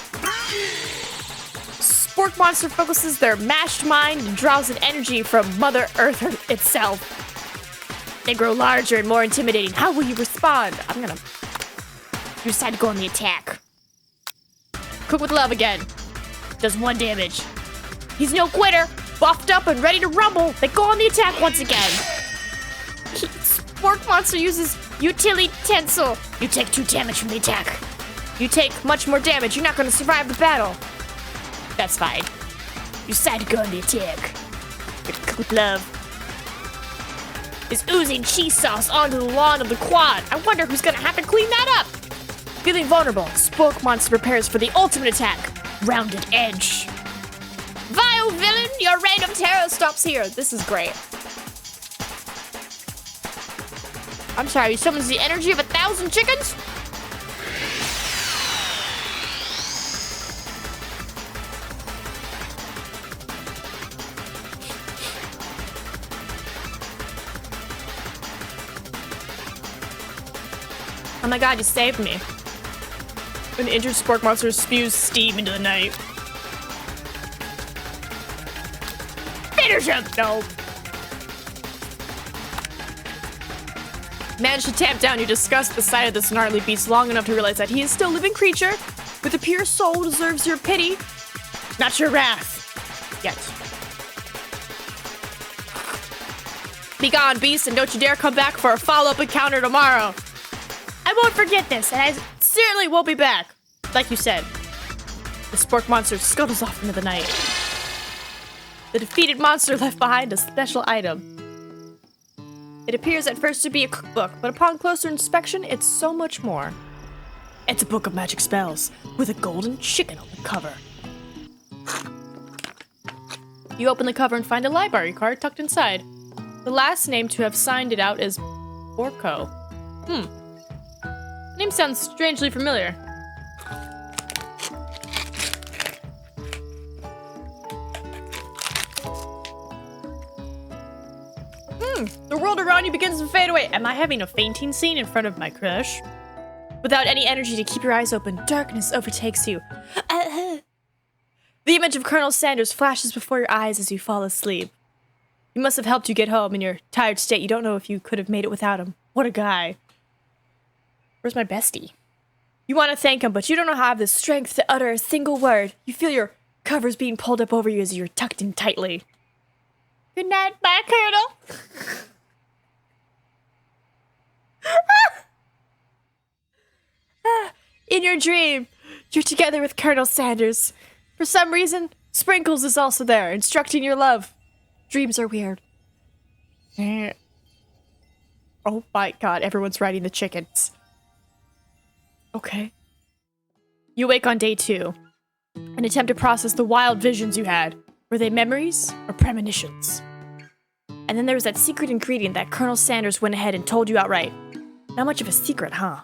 Spork Monster focuses their mashed mind and draws an energy from Mother Earth itself. They grow larger and more intimidating. How will you respond? You decide to go on the attack. Cook with love again. Does 1 damage. He's no quitter. Buffed up and ready to rumble. They go on the attack once again. Spork Monster uses Utility Tensile. You take 2 damage from the attack. You take much more damage. You're not going to survive the battle. That's fine. You decide to go on the attack. Cook with love. Is oozing cheese sauce onto the lawn of the quad. I wonder who's going to have to clean that up. Feeling vulnerable, Spork Monster prepares for the ultimate attack. Rounded Edge. Vile villain, your reign of terror stops here. This is great. I'm sorry, you summons the energy of 1,000 chickens? Oh my god, you saved me. An injured Spork Monster spews steam into the night. Finish him! No. Manage to tamp down your disgust at the sight of this gnarly beast long enough to realize that he is still a living creature with a pure soul who deserves your pity, not your wrath. Yet. Be gone, beast, and don't you dare come back for a follow-up encounter tomorrow. I won't forget this, and I certainly won't be back. Like you said, the Spork Monster scuttles off into the night. The defeated monster left behind a special item. It appears at first to be a cookbook, but upon closer inspection, it's so much more. It's a book of magic spells, with a golden chicken on the cover. You open the cover and find a library card tucked inside. The last name to have signed it out is Orko. The name sounds strangely familiar. The world around you begins to fade away. Am I having a fainting scene in front of my crush? Without any energy to keep your eyes open, darkness overtakes you. The image of Colonel Sanders flashes before your eyes as you fall asleep. He must have helped you get home. In your tired state, you don't know if you could have made it without him. What a guy. Where's my bestie? You want to thank him, but you don't know how to have the strength to utter a single word. You feel your covers being pulled up over you as you're tucked in tightly. Good night, bye, Colonel. In your dream, you're together with Colonel Sanders. For some reason, Sprinkles is also there, instructing your love. Dreams are weird. Oh my god, everyone's riding the chickens. Okay. You wake on day 2 and attempt to process the wild visions you had. Were they memories or premonitions? And then there was that secret ingredient that Colonel Sanders went ahead and told you outright. Not much of a secret, huh?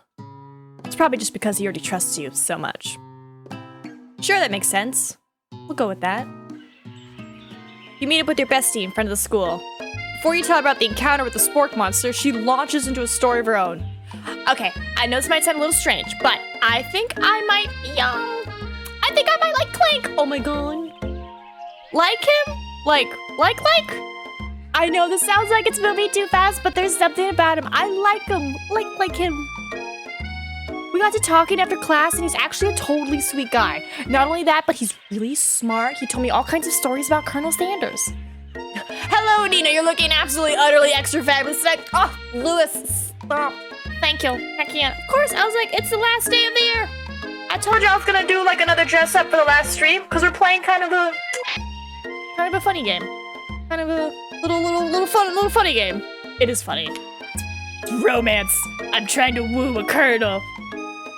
It's probably just because he already trusts you so much. Sure, that makes sense. We'll go with that. You meet up with your bestie in front of the school. Before you tell her about the encounter with the spork monster, she launches into a story of her own. Okay, I know this might sound a little strange, but I think I might like Clank. Oh my god. Like him? Like? I know this sounds like it's moving too fast, but there's something about him. I like him. Like him. We got to talking after class, and he's actually a totally sweet guy. Not only that, but he's really smart. He told me all kinds of stories about Colonel Sanders. Hello, Nina. You're looking absolutely, utterly extra fabulous tonight. Oh, Lewis, stop. Thank you. I can't. Of course, I was like, it's the last day of the year. I told you I was gonna do like another dress up for the last stream, because we're playing kind of a funny game. Kind of a little funny game. It is funny. It's romance. I'm trying to woo a colonel.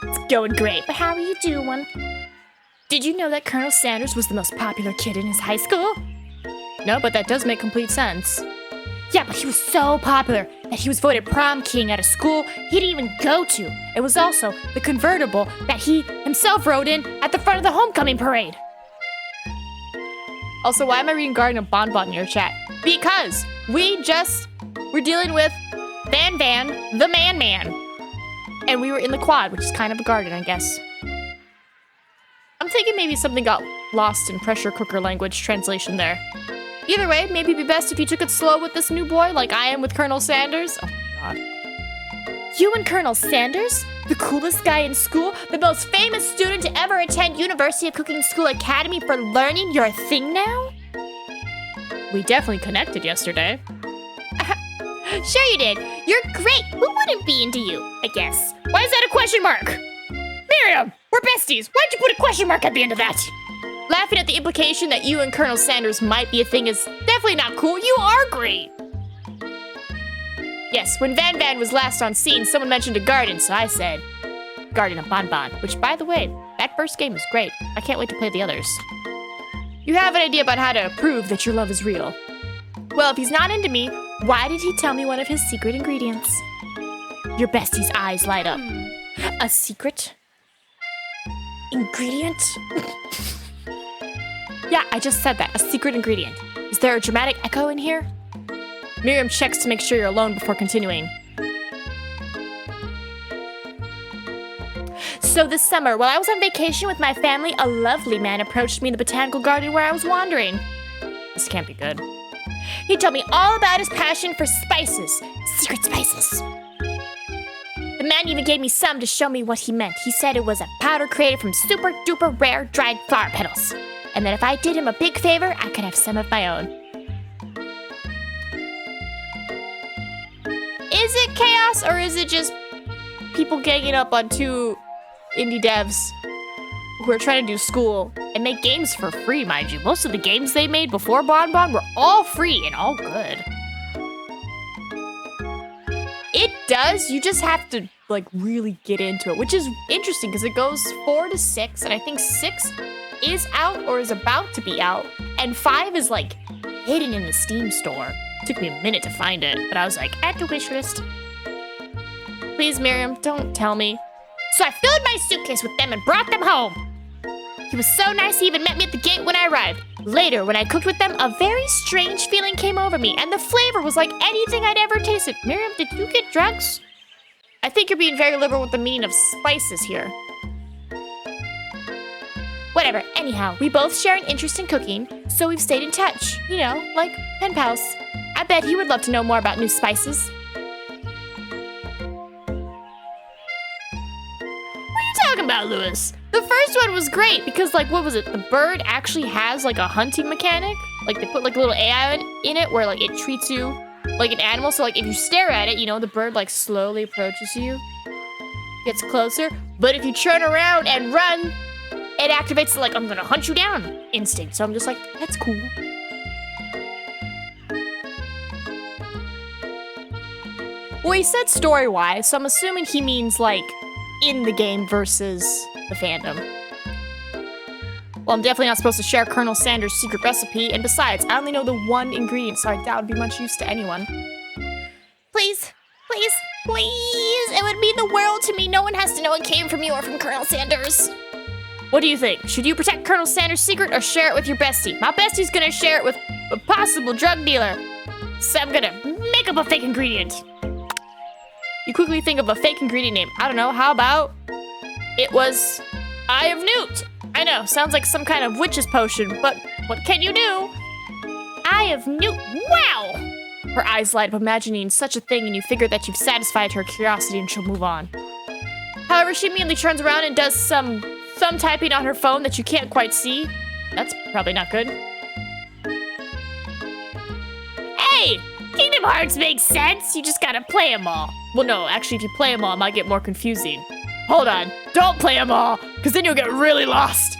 It's going great. But how are you doing? Did you know that Colonel Sanders was the most popular kid in his high school? No, but that does make complete sense. Yeah, but he was so popular that he was voted prom king at a school he didn't even go to. It was also the convertible that he himself rode in at the front of the homecoming parade. Also, why am I reading Garden of Bonbon in your chat? Because we're dealing with Van Van, the Man. And we were in the quad, which is kind of a garden, I guess. I'm thinking maybe something got lost in pressure cooker language translation there. Either way, maybe it'd be best if you took it slow with this new boy, like I am with Colonel Sanders. Oh my god. You and Colonel Sanders? The coolest guy in school? The most famous student to ever attend University of Cooking School Academy for learning? You're a thing now? We definitely connected yesterday. Sure you did. You're great. Who wouldn't be into you, I guess? Why is that a question mark? Miriam, we're besties. Why'd you put a question mark at the end of that? Laughing at the implication that you and Colonel Sanders might be a thing is definitely not cool. You are great. Yes, when Van Van was last on scene, someone mentioned a garden, so I said Garden of Bonbon, which, by the way, that first game is great. I can't wait to play the others. You have an idea about how to prove that your love is real. Well, if he's not into me, why did he tell me one of his secret ingredients? Your bestie's eyes light up. A secret ingredient? Yeah, I just said that. A secret ingredient. Is there a dramatic echo in here? Miriam checks to make sure you're alone before continuing. So this summer, while I was on vacation with my family, a lovely man approached me in the botanical garden where I was wandering. This can't be good. He told me all about his passion for spices. Secret spices. The man even gave me some to show me what he meant. He said it was a powder created from super duper rare dried flower petals. And that if I did him a big favor, I could have some of my own. Is it chaos or is it just people ganging up on two indie devs who are trying to do school and make games for free, mind you? Most of the games they made before Bonbon were all free and all good. It does, you just have to like really get into it, which is interesting because it goes 4 to 6, and I think 6 is out or is about to be out, and 5 is like hidden in the Steam store. Took me a minute to find it, but I was like, add to wish list. Please, Miriam, don't tell me. So I filled my suitcase with them and brought them home. He was so nice, he even met me at the gate when I arrived. Later, when I cooked with them, a very strange feeling came over me, and the flavor was like anything I'd ever tasted. Miriam, did you get drugs? I think you're being very liberal with the meaning of spices here. Whatever. Anyhow, we both share an interest in cooking, so we've stayed in touch. You know, like pen pals. I bet he would love to know more about new spices. What are you talking about, Lewis? The first one was great because, like, what was it? The bird actually has, like, a hunting mechanic. Like, they put, like, a little AI in it where, like, it treats you like an animal. So, like, if you stare at it, you know, the bird, like, slowly approaches you, gets closer. But if you turn around and run, it activates the, like, I'm gonna hunt you down instinct. So I'm just like, that's cool. Well, he said story-wise, so I'm assuming he means, like, in the game versus the fandom. Well, I'm definitely not supposed to share Colonel Sanders' secret recipe, and besides, I only know the one ingredient, so I doubt it would be much use to anyone. Please, please, please. It would mean the world to me. No one has to know it came from you or from Colonel Sanders. What do you think? Should you protect Colonel Sanders' secret or share it with your bestie? My bestie's gonna share it with a possible drug dealer, so I'm gonna make up a fake ingredient. You quickly think of a fake ingredient name. I don't know, how about it was Eye of Newt? I know, sounds like some kind of witch's potion, but what can you do? Eye of Newt, wow! Her eyes light up imagining such a thing, and you figure that you've satisfied her curiosity and she'll move on. However, she immediately turns around and does some thumb typing on her phone that you can't quite see. That's probably not good. Hey! Kingdom Hearts makes sense. You just gotta play them all. Well, no, actually, if you play them all, it might get more confusing. Hold on, don't play them all, because then you'll get really lost.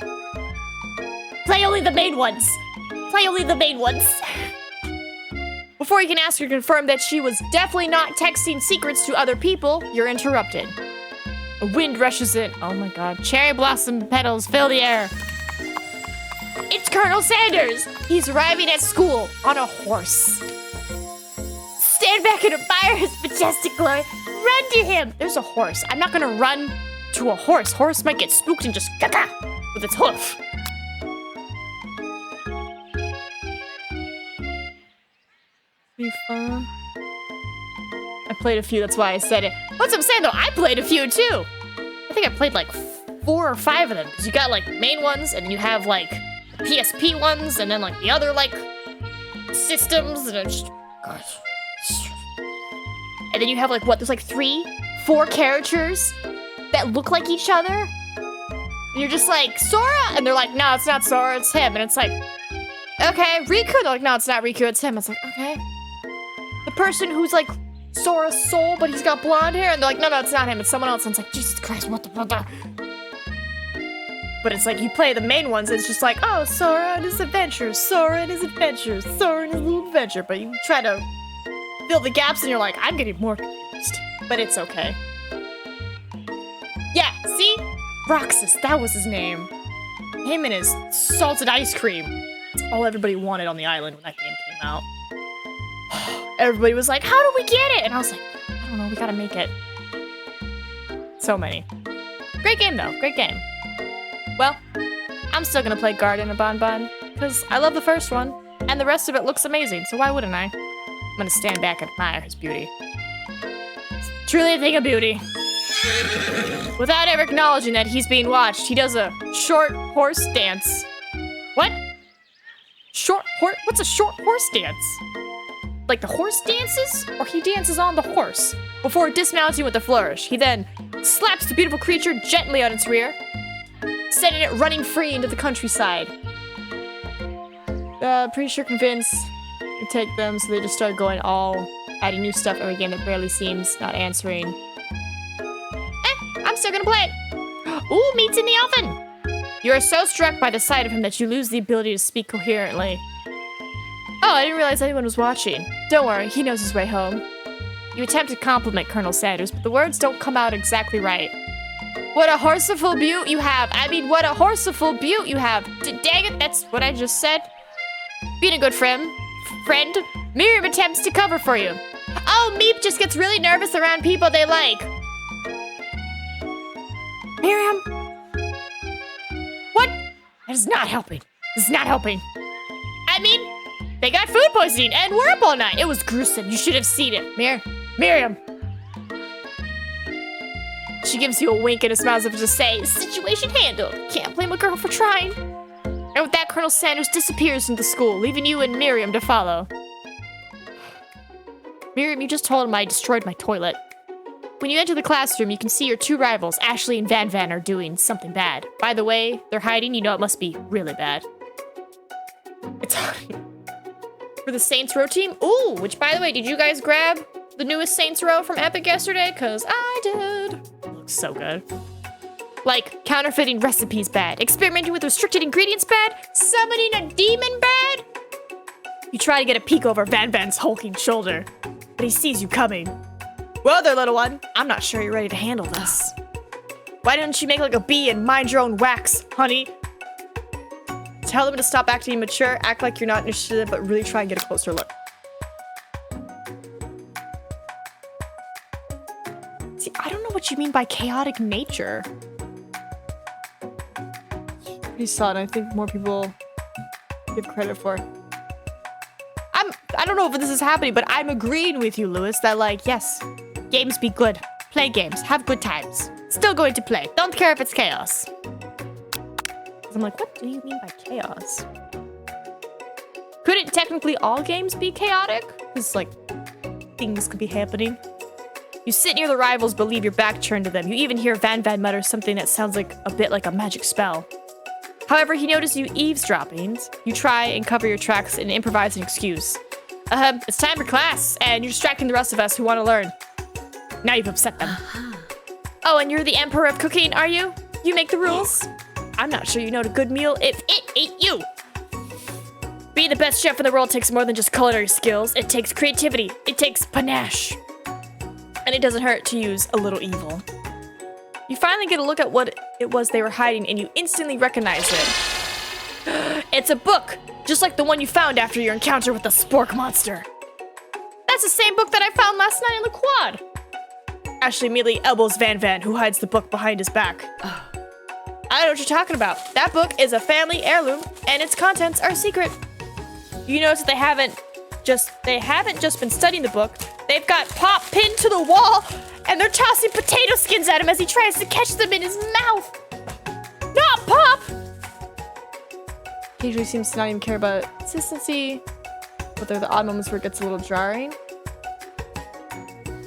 Play only the main ones. Play only the main ones. Before you can ask her to confirm that she was definitely not texting secrets to other people, you're interrupted. A wind rushes in. Oh my god. Cherry blossom petals fill the air. It's Colonel Sanders! He's arriving at school on a horse. Stand back and admire his majestic glory. Run to him! There's a horse. I'm not gonna run to a horse. Horse might get spooked and just gaga with its hoof. Be fun. I played a few, that's why I said it. What's I'm saying though, I played a few too. I think I played like 4 or 5 of them. Because you got like main ones, and you have like PSP ones, and then like the other like systems, and it's just, gosh. And then you have like what, there's like 3, 4 characters that look like each other. And you're just like, Sora? And they're like, no, it's not Sora, it's him. And it's like, okay, Riku? They're like, no, it's not Riku, it's him. It's like, okay. The person who's like Sora's soul, but he's got blonde hair, and they're like, no, it's not him, it's someone else. And it's like, Jesus Christ, what the? But it's like, you play the main ones, it's just like, oh, Sora and his adventures, Sora and his adventures, Sora and his little adventure. But you try to fill the gaps, and you're like, I'm getting more confused. But it's okay. Yeah, see? Roxas, that was his name. Him and his salted ice cream. It's all everybody wanted on the island when that game came out. Everybody was like, how do we get it? And I was like, I don't know, we gotta make it. So many. Great game though, great game. Well, I'm still gonna play Garden of Bonbon, because I love the first one, and the rest of it looks amazing, so why wouldn't I? I'm gonna stand back and admire his beauty. It's truly a thing of beauty. Without ever acknowledging that he's being watched, he does a short horse dance. What? Short horse? What's a short horse dance? Like the horse dances? Or he dances on the horse before dismounting with a flourish. He then slaps the beautiful creature gently on its rear, sending it running free into the countryside. Pretty sure convinced to take them, so they just start going all adding new stuff every game that barely seems, not answering. I'm still gonna play it. Ooh, meat's in the oven. You are so struck by the sight of him that you lose the ability to speak coherently. Oh, I didn't realize anyone was watching. Don't worry, he knows his way home. You attempt to compliment Colonel Sanders, but the words don't come out exactly right. What a horseful beaut you have. I mean, what a horseful beaut you have. Dang it, that's what I just said. Being a good friend, Miriam attempts to cover for you. Oh, Meep just gets really nervous around people they like. Miriam? What? That is not helping. This is not helping. I mean, they got food poisoning and were up all night. It was gruesome. You should have seen it. Miriam. She gives you a wink and a smile as if to say, situation handled. Can't blame a girl for trying. And with that, Colonel Sanders disappears into the school, leaving you and Miriam to follow. Miriam, you just told him I destroyed my toilet. When you enter the classroom, you can see your two rivals, Ashley and Van Van, are doing something bad. By the way, they're hiding. You know it must be really bad. It's for the Saints Row team. Ooh, which, by the way, did you guys grab the newest Saints Row from Epic yesterday? Because I did. It looks so good. Like, counterfeiting recipes bad. Experimenting with restricted ingredients bad. Summoning a demon bad. You try to get a peek over Van Van's hulking shoulder, but he sees you coming. Well there, little one. I'm not sure you're ready to handle this. Why don't you make like a bee and mind your own wax, honey? Tell them to stop acting immature, act like you're not interested, but really try and get a closer look. See, I don't know what you mean by chaotic nature. Pretty solid. I think more people give credit for. I don't know if this is happening, but I'm agreeing with you, Lewis, that like, yes, games be good. Play games. Have good times. Still going to play. Don't care if it's chaos. I'm like, what do you mean by chaos? Couldn't technically all games be chaotic? Because, like, things could be happening. You sit near the rivals, but leave your back turned to them. You even hear Van Van mutter something that sounds like a bit like a magic spell. However, he notices you eavesdropping. You try and cover your tracks and improvise an excuse. It's time for class, and you're distracting the rest of us who want to learn. Now you've upset them. Oh, and you're the emperor of cooking, are you? You make the rules? I'm not sure you know a good meal if it ain't you. Being the best chef in the world takes more than just culinary skills. It takes creativity. It takes panache. And it doesn't hurt to use a little evil. You finally get a look at what it was they were hiding, and you instantly recognize it. It's a book, just like the one you found after your encounter with the spork monster. That's the same book that I found last night in the quad. Ashley immediately elbows Van Van, who hides the book behind his back. I don't know what you're talking about. That book is a family heirloom, and its contents are secret. You notice that they haven't just been studying the book. They've got Pop pinned to the wall, and they're tossing potato skins at him as he tries to catch them in his mouth. Not Pop! He usually seems to not even care about consistency, but there are the odd moments where it gets a little jarring.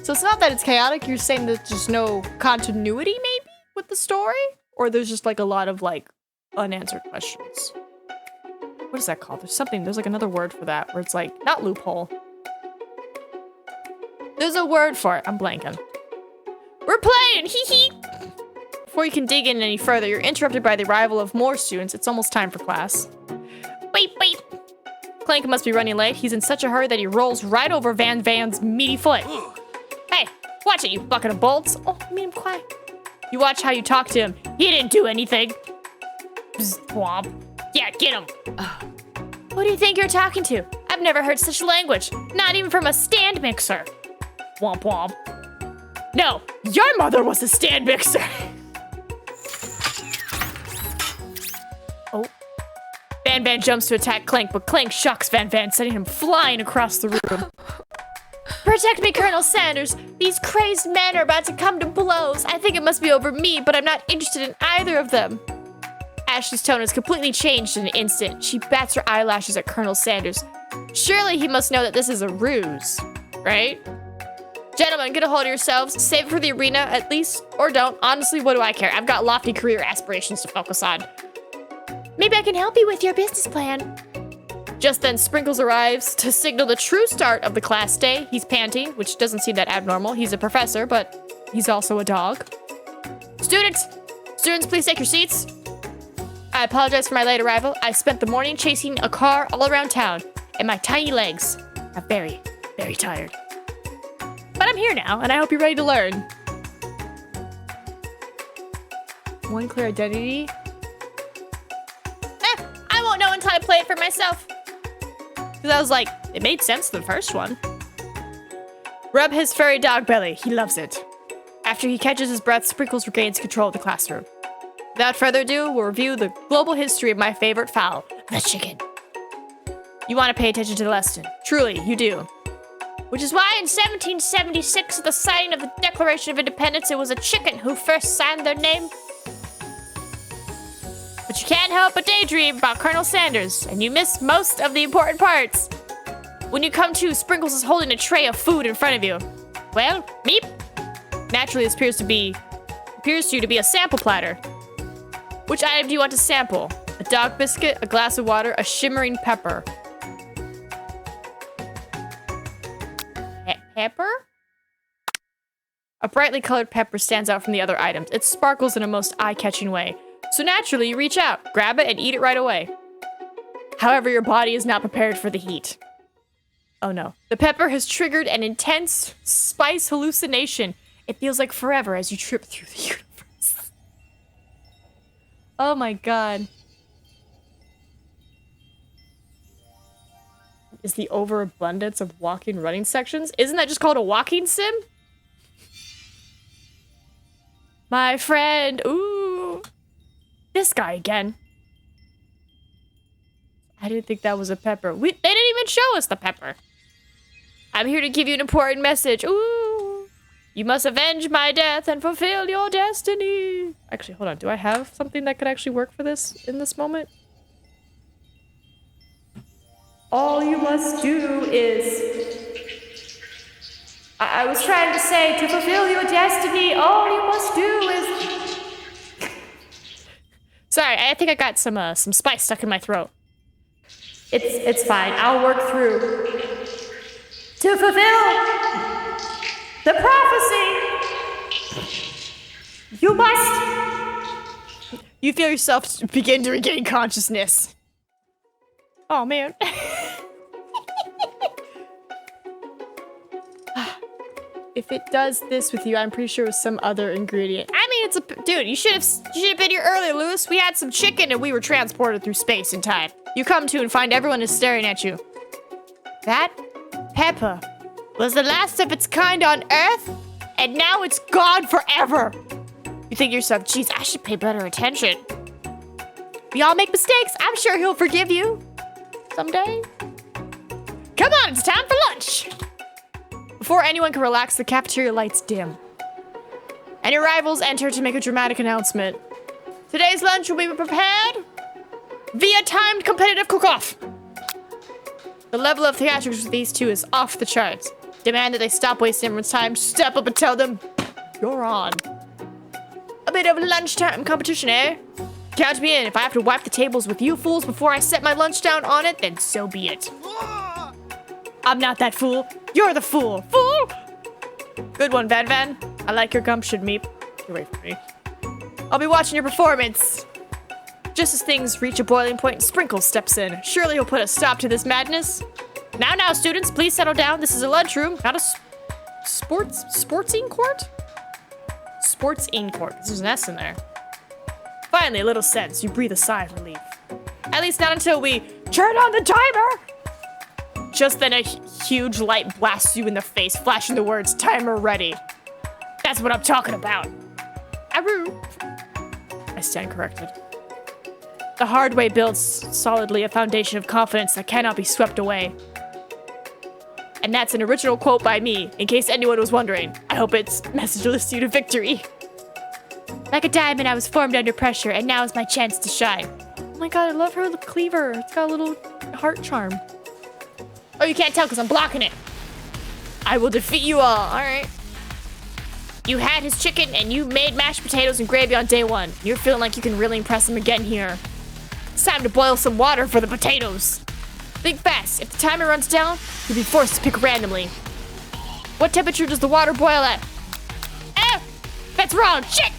So it's not that it's chaotic, you're saying there's just no continuity, maybe, with the story? Or there's just, like, a lot of, like, unanswered questions. What is that called? There's like another word for that, where it's like, not loophole. There's a word for it. I'm blanking. We're playing! Hee hee! Before you can dig in any further, you're interrupted by the arrival of more students. It's almost time for class. Wait! Clank must be running late. He's in such a hurry that he rolls right over Van Van's meaty foot. Hey, watch it, you bucket of bolts. Oh, I made him quiet. You watch how you talk to him. He didn't do anything. Bzz, womp. Yeah, get him. Who do you think you're talking to? I've never heard such language. Not even from a stand mixer. Womp womp. No, your mother was a stand mixer. Oh. Van Van jumps to attack Clank, but Clank shocks Van Van, sending him flying across the room. Protect me, Colonel Sanders. These crazed men are about to come to blows. I think it must be over me, but I'm not interested in either of them. Ashley's tone has completely changed in an instant. She bats her eyelashes at Colonel Sanders. Surely he must know that this is a ruse, right? Gentlemen, get a hold of yourselves. Save it for the arena, at least, or don't. Honestly, what do I care? I've got lofty career aspirations to focus on. Maybe I can help you with your business plan. Just then, Sprinkles arrives to signal the true start of the class day. He's panting, which doesn't seem that abnormal. He's a professor, but he's also a dog. Students, please take your seats. I apologize for my late arrival. I spent the morning chasing a car all around town, and my tiny legs are very, very tired. But I'm here now, and I hope you're ready to learn. One clear identity. I won't know until I play it for myself. Because I was like, it made sense the first one. Rub his furry dog belly. He loves it. After he catches his breath, Sprinkles regains control of the classroom. Without further ado, we'll review the global history of my favorite fowl, the chicken. You want to pay attention to the lesson. Truly, you do. Which is why in 1776, at the signing of the Declaration of Independence, it was a chicken who first signed their name. But you can't help but daydream about Colonel Sanders, and you miss most of the important parts. When you come to, Sprinkles is holding a tray of food in front of you. Well, Meep. Naturally, this appears to you to be a sample platter. Which item do you want to sample? A dog biscuit, a glass of water, a shimmering pepper. Pepper? A brightly colored pepper stands out from the other items. It sparkles in a most eye-catching way. So naturally, you reach out, grab it, and eat it right away. However, your body is not prepared for the heat. Oh no. The pepper has triggered an intense spice hallucination. It feels like forever as you trip through the universe. Oh my god. Is the overabundance of walking running sections? Isn't that just called a walking sim? My friend, ooh. This guy again. I didn't think that was a pepper. They didn't even show us the pepper. I'm here to give you an important message. Ooh. You must avenge my death and fulfill your destiny. Actually, hold on. Do I have something that could actually work for this in this moment? All you must do is... I was trying to say, to fulfill your destiny, all you must do is... Sorry, I think I got some spice stuck in my throat. It's fine. I'll work through. To fulfill the prophecy, you must... You feel yourself begin to regain consciousness. Oh, man. If it does this with you, I'm pretty sure it was some other ingredient. I mean, it's a... Dude, you should have been here earlier, Lewis. We had some chicken and we were transported through space and time. You come to and find everyone is staring at you. That pepper was the last of its kind on Earth, and now it's gone forever. You think to yourself, geez, I should pay better attention. We all make mistakes. I'm sure he'll forgive you. Someday. Come on, it's time for lunch. Before anyone can relax, the cafeteria lights dim. Any rivals enter to make a dramatic announcement. Today's lunch will be prepared via timed competitive cook-off. The level of theatrics with these two is off the charts. Demand that they stop wasting everyone's time, step up and tell them, you're on. A bit of lunchtime competition, eh? Count me in. If I have to wipe the tables with you fools before I set my lunch down on it, then so be it. I'm not that fool. You're the fool. Fool! Good one, Van Van. I like your gumption, Meep. Get away from me. I'll be watching your performance. Just as things reach a boiling point, Sprinkles steps in. Surely he'll put a stop to this madness. Now, students, please settle down. This is a lunchroom, not a sportsing court? Sportsing court. There's an S in there. Finally, a little sense. You breathe a sigh of relief. At least not until we turn on the timer! Just then a huge light blasts you in the face, flashing the words, timer ready. That's what I'm talking about. Aroo. I stand corrected. The hard way builds solidly a foundation of confidence that cannot be swept away. And that's an original quote by me, in case anyone was wondering. I hope its message will lead you to victory. Like a diamond, I was formed under pressure, and now is my chance to shine. Oh my god, I love her cleaver. It's got a little heart charm. Oh, you can't tell because I'm blocking it. I will defeat you all. All right. You had his chicken, and you made mashed potatoes and gravy on day one. You're feeling like you can really impress him again here. It's time to boil some water for the potatoes. Think fast. If the timer runs down, you'll be forced to pick randomly. What temperature does the water boil at? That's wrong. Shit!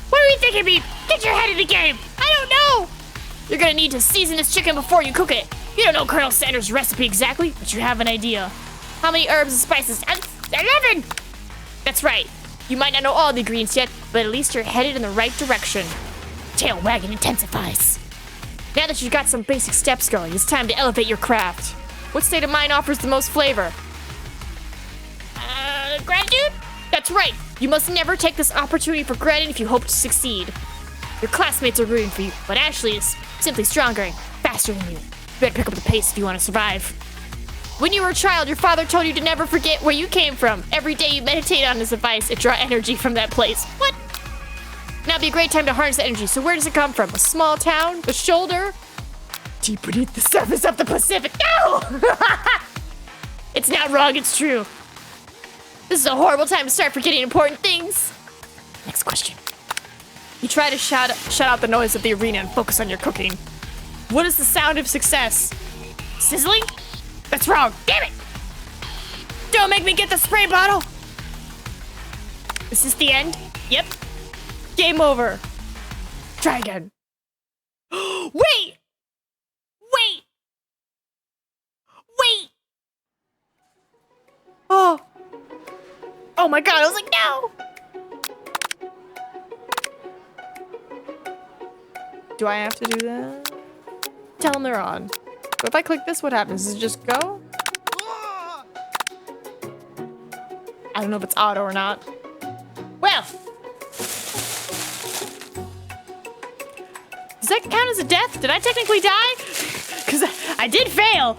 What are you thinking, me? Get your head in the game. I don't know. You're gonna need to season this chicken before you cook it. You don't know Colonel Sanders' recipe exactly, but you have an idea. How many herbs and spices? 11! That's right. You might not know all the ingredients yet, but at least you're headed in the right direction. Tail wagging intensifies. Now that you've got some basic steps going, it's time to elevate your craft. What state of mind offers the most flavor? Gratitude? That's right. You must never take this opportunity for granted if you hope to succeed. Your classmates are rooting for you, but Ashley is simply stronger and faster than you. You better pick up the pace if you want to survive. When you were a child, your father told you to never forget where you came from. Every day you meditate on his advice, it draw energy from that place. What? Now would be a great time to harness the energy. So where does it come from? A small town? A shoulder? Deep beneath the surface of the Pacific. No! It's not wrong, it's true. This is a horrible time to start forgetting important things. Next question. You try to shut out the noise of the arena and focus on your cooking. What is the sound of success? Sizzling? That's wrong. Damn it! Don't make me get the spray bottle. Is this the end? Yep. Game over. Try again. Wait! Wait! Wait! Oh. Oh my god, I was like, no! Do I have to do that? Tell them they're on. But if I click this, what happens? Does it just go? I don't know if it's auto or not. Well! Does that count as a death? Did I technically die? Because I did fail!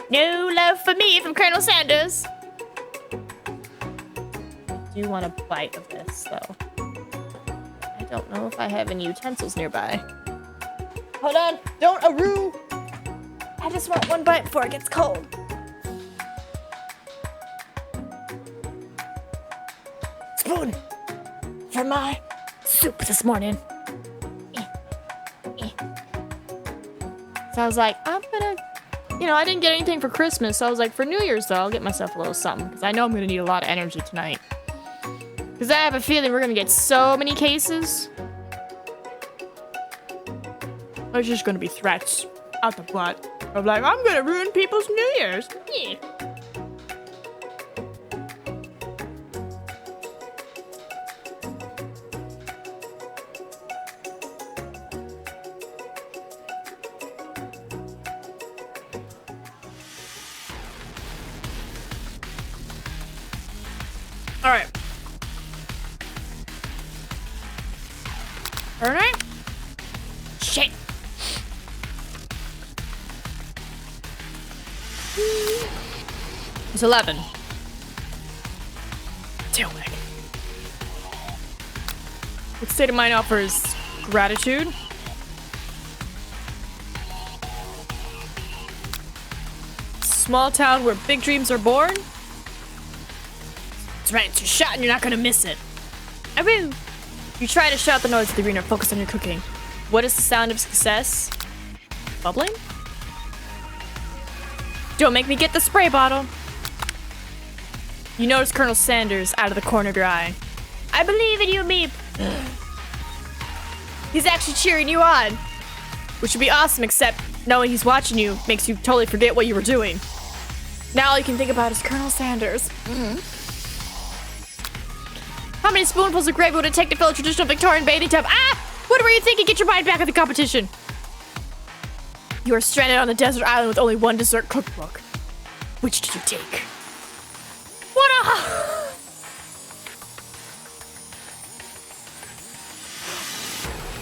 No love for me from Colonel Sanders. I do want a bite of this, though. I don't know if I have any utensils nearby. Hold on! Don't aroo! I just want one bite before it gets cold. Spoon! For my soup this morning. So I was like, I'm gonna... You know, I didn't get anything for Christmas, so I was like, for New Year's, though, I'll get myself a little something. Because I know I'm gonna need a lot of energy tonight. Because I have a feeling we're gonna get so many cases. It's just gonna be threats out the butt. I'm like, I'm gonna ruin people's New Year's. Yeah. All right. All right. Shit. It's 11. Tailwag. What state of mind offers gratitude? Small town where big dreams are born? That's right, it's your shot and you're not gonna miss it. Aroo! You try to shut out the noise of the arena, focus on your cooking. What is the sound of success? Bubbling? Don't make me get the spray bottle. You notice Colonel Sanders out of the corner of your eye. I believe in you, Meep. He's actually cheering you on. Which would be awesome, except knowing he's watching you makes you totally forget what you were doing. Now all you can think about is Colonel Sanders. How many spoonfuls of gravy would it take to fill a traditional Victorian bathing tub? Ah! What were you thinking? Get your mind back at the competition. You are stranded on a desert island with only one dessert cookbook. Which did you take? What a...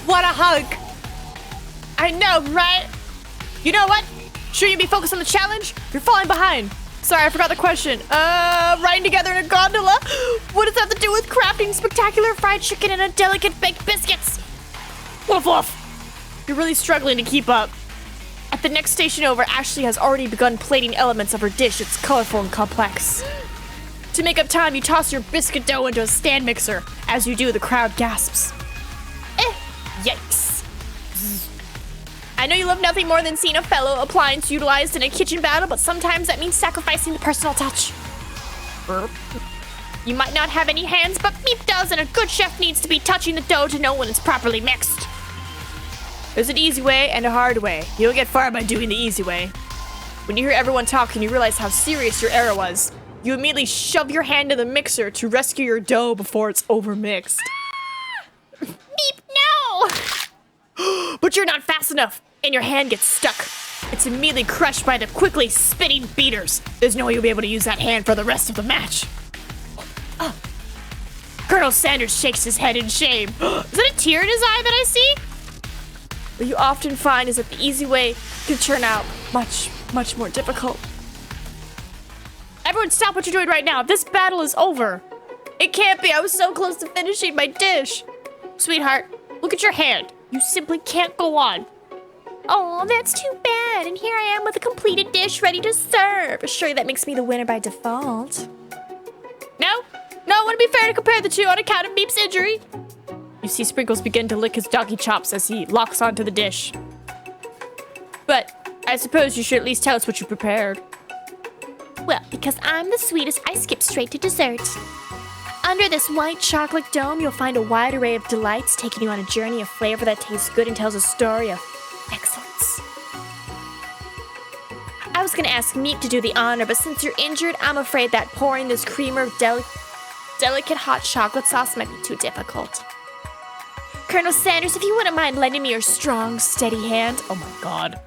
What a hug! I know, right? You know what? Shouldn't you be focused on the challenge? You're falling behind. Sorry, I forgot the question. Riding together in a gondola? What does that have to do with crafting spectacular fried chicken and a delicate baked biscuits? Woof woof. You're really struggling to keep up. At the next station over, Ashley has already begun plating elements of her dish. It's colorful and complex. To make up time, you toss your biscuit dough into a stand mixer. As you do, the crowd gasps. Yikes. I know you love nothing more than seeing a fellow appliance utilized in a kitchen battle, but sometimes that means sacrificing the personal touch. Burp. You might not have any hands, but Meep does, and a good chef needs to be touching the dough to know when it's properly mixed. There's an easy way and a hard way. You don't get far by doing the easy way. When you hear everyone talk and you realize how serious your error was, you immediately shove your hand in the mixer to rescue your dough before it's overmixed. Meep, no! But you're not fast enough, and your hand gets stuck. It's immediately crushed by the quickly spinning beaters. There's no way you'll be able to use that hand for the rest of the match. Colonel Sanders shakes his head in shame. Is that a tear in his eye that I see? What you often find is that the easy way can turn out much, much more difficult. Everyone stop what you're doing right now. This battle is over. It can't be. I was so close to finishing my dish. Sweetheart, look at your hand. You simply can't go on. Oh, that's too bad. And here I am with a completed dish ready to serve. Surely that makes me the winner by default. No, it wouldn't be fair to compare the two on account of Meep's injury. You see Sprinkles begin to lick his doggy chops as he locks onto the dish. But I suppose you should at least tell us what you prepared. Well, because I'm the sweetest, I skip straight to dessert. Under this white chocolate dome, you'll find a wide array of delights, taking you on a journey of flavor that tastes good and tells a story of excellence. I was gonna ask Meep to do the honor, but since you're injured, I'm afraid that pouring this creamer of delicate hot chocolate sauce might be too difficult. Colonel Sanders, if you wouldn't mind lending me your strong, steady hand. Oh my god.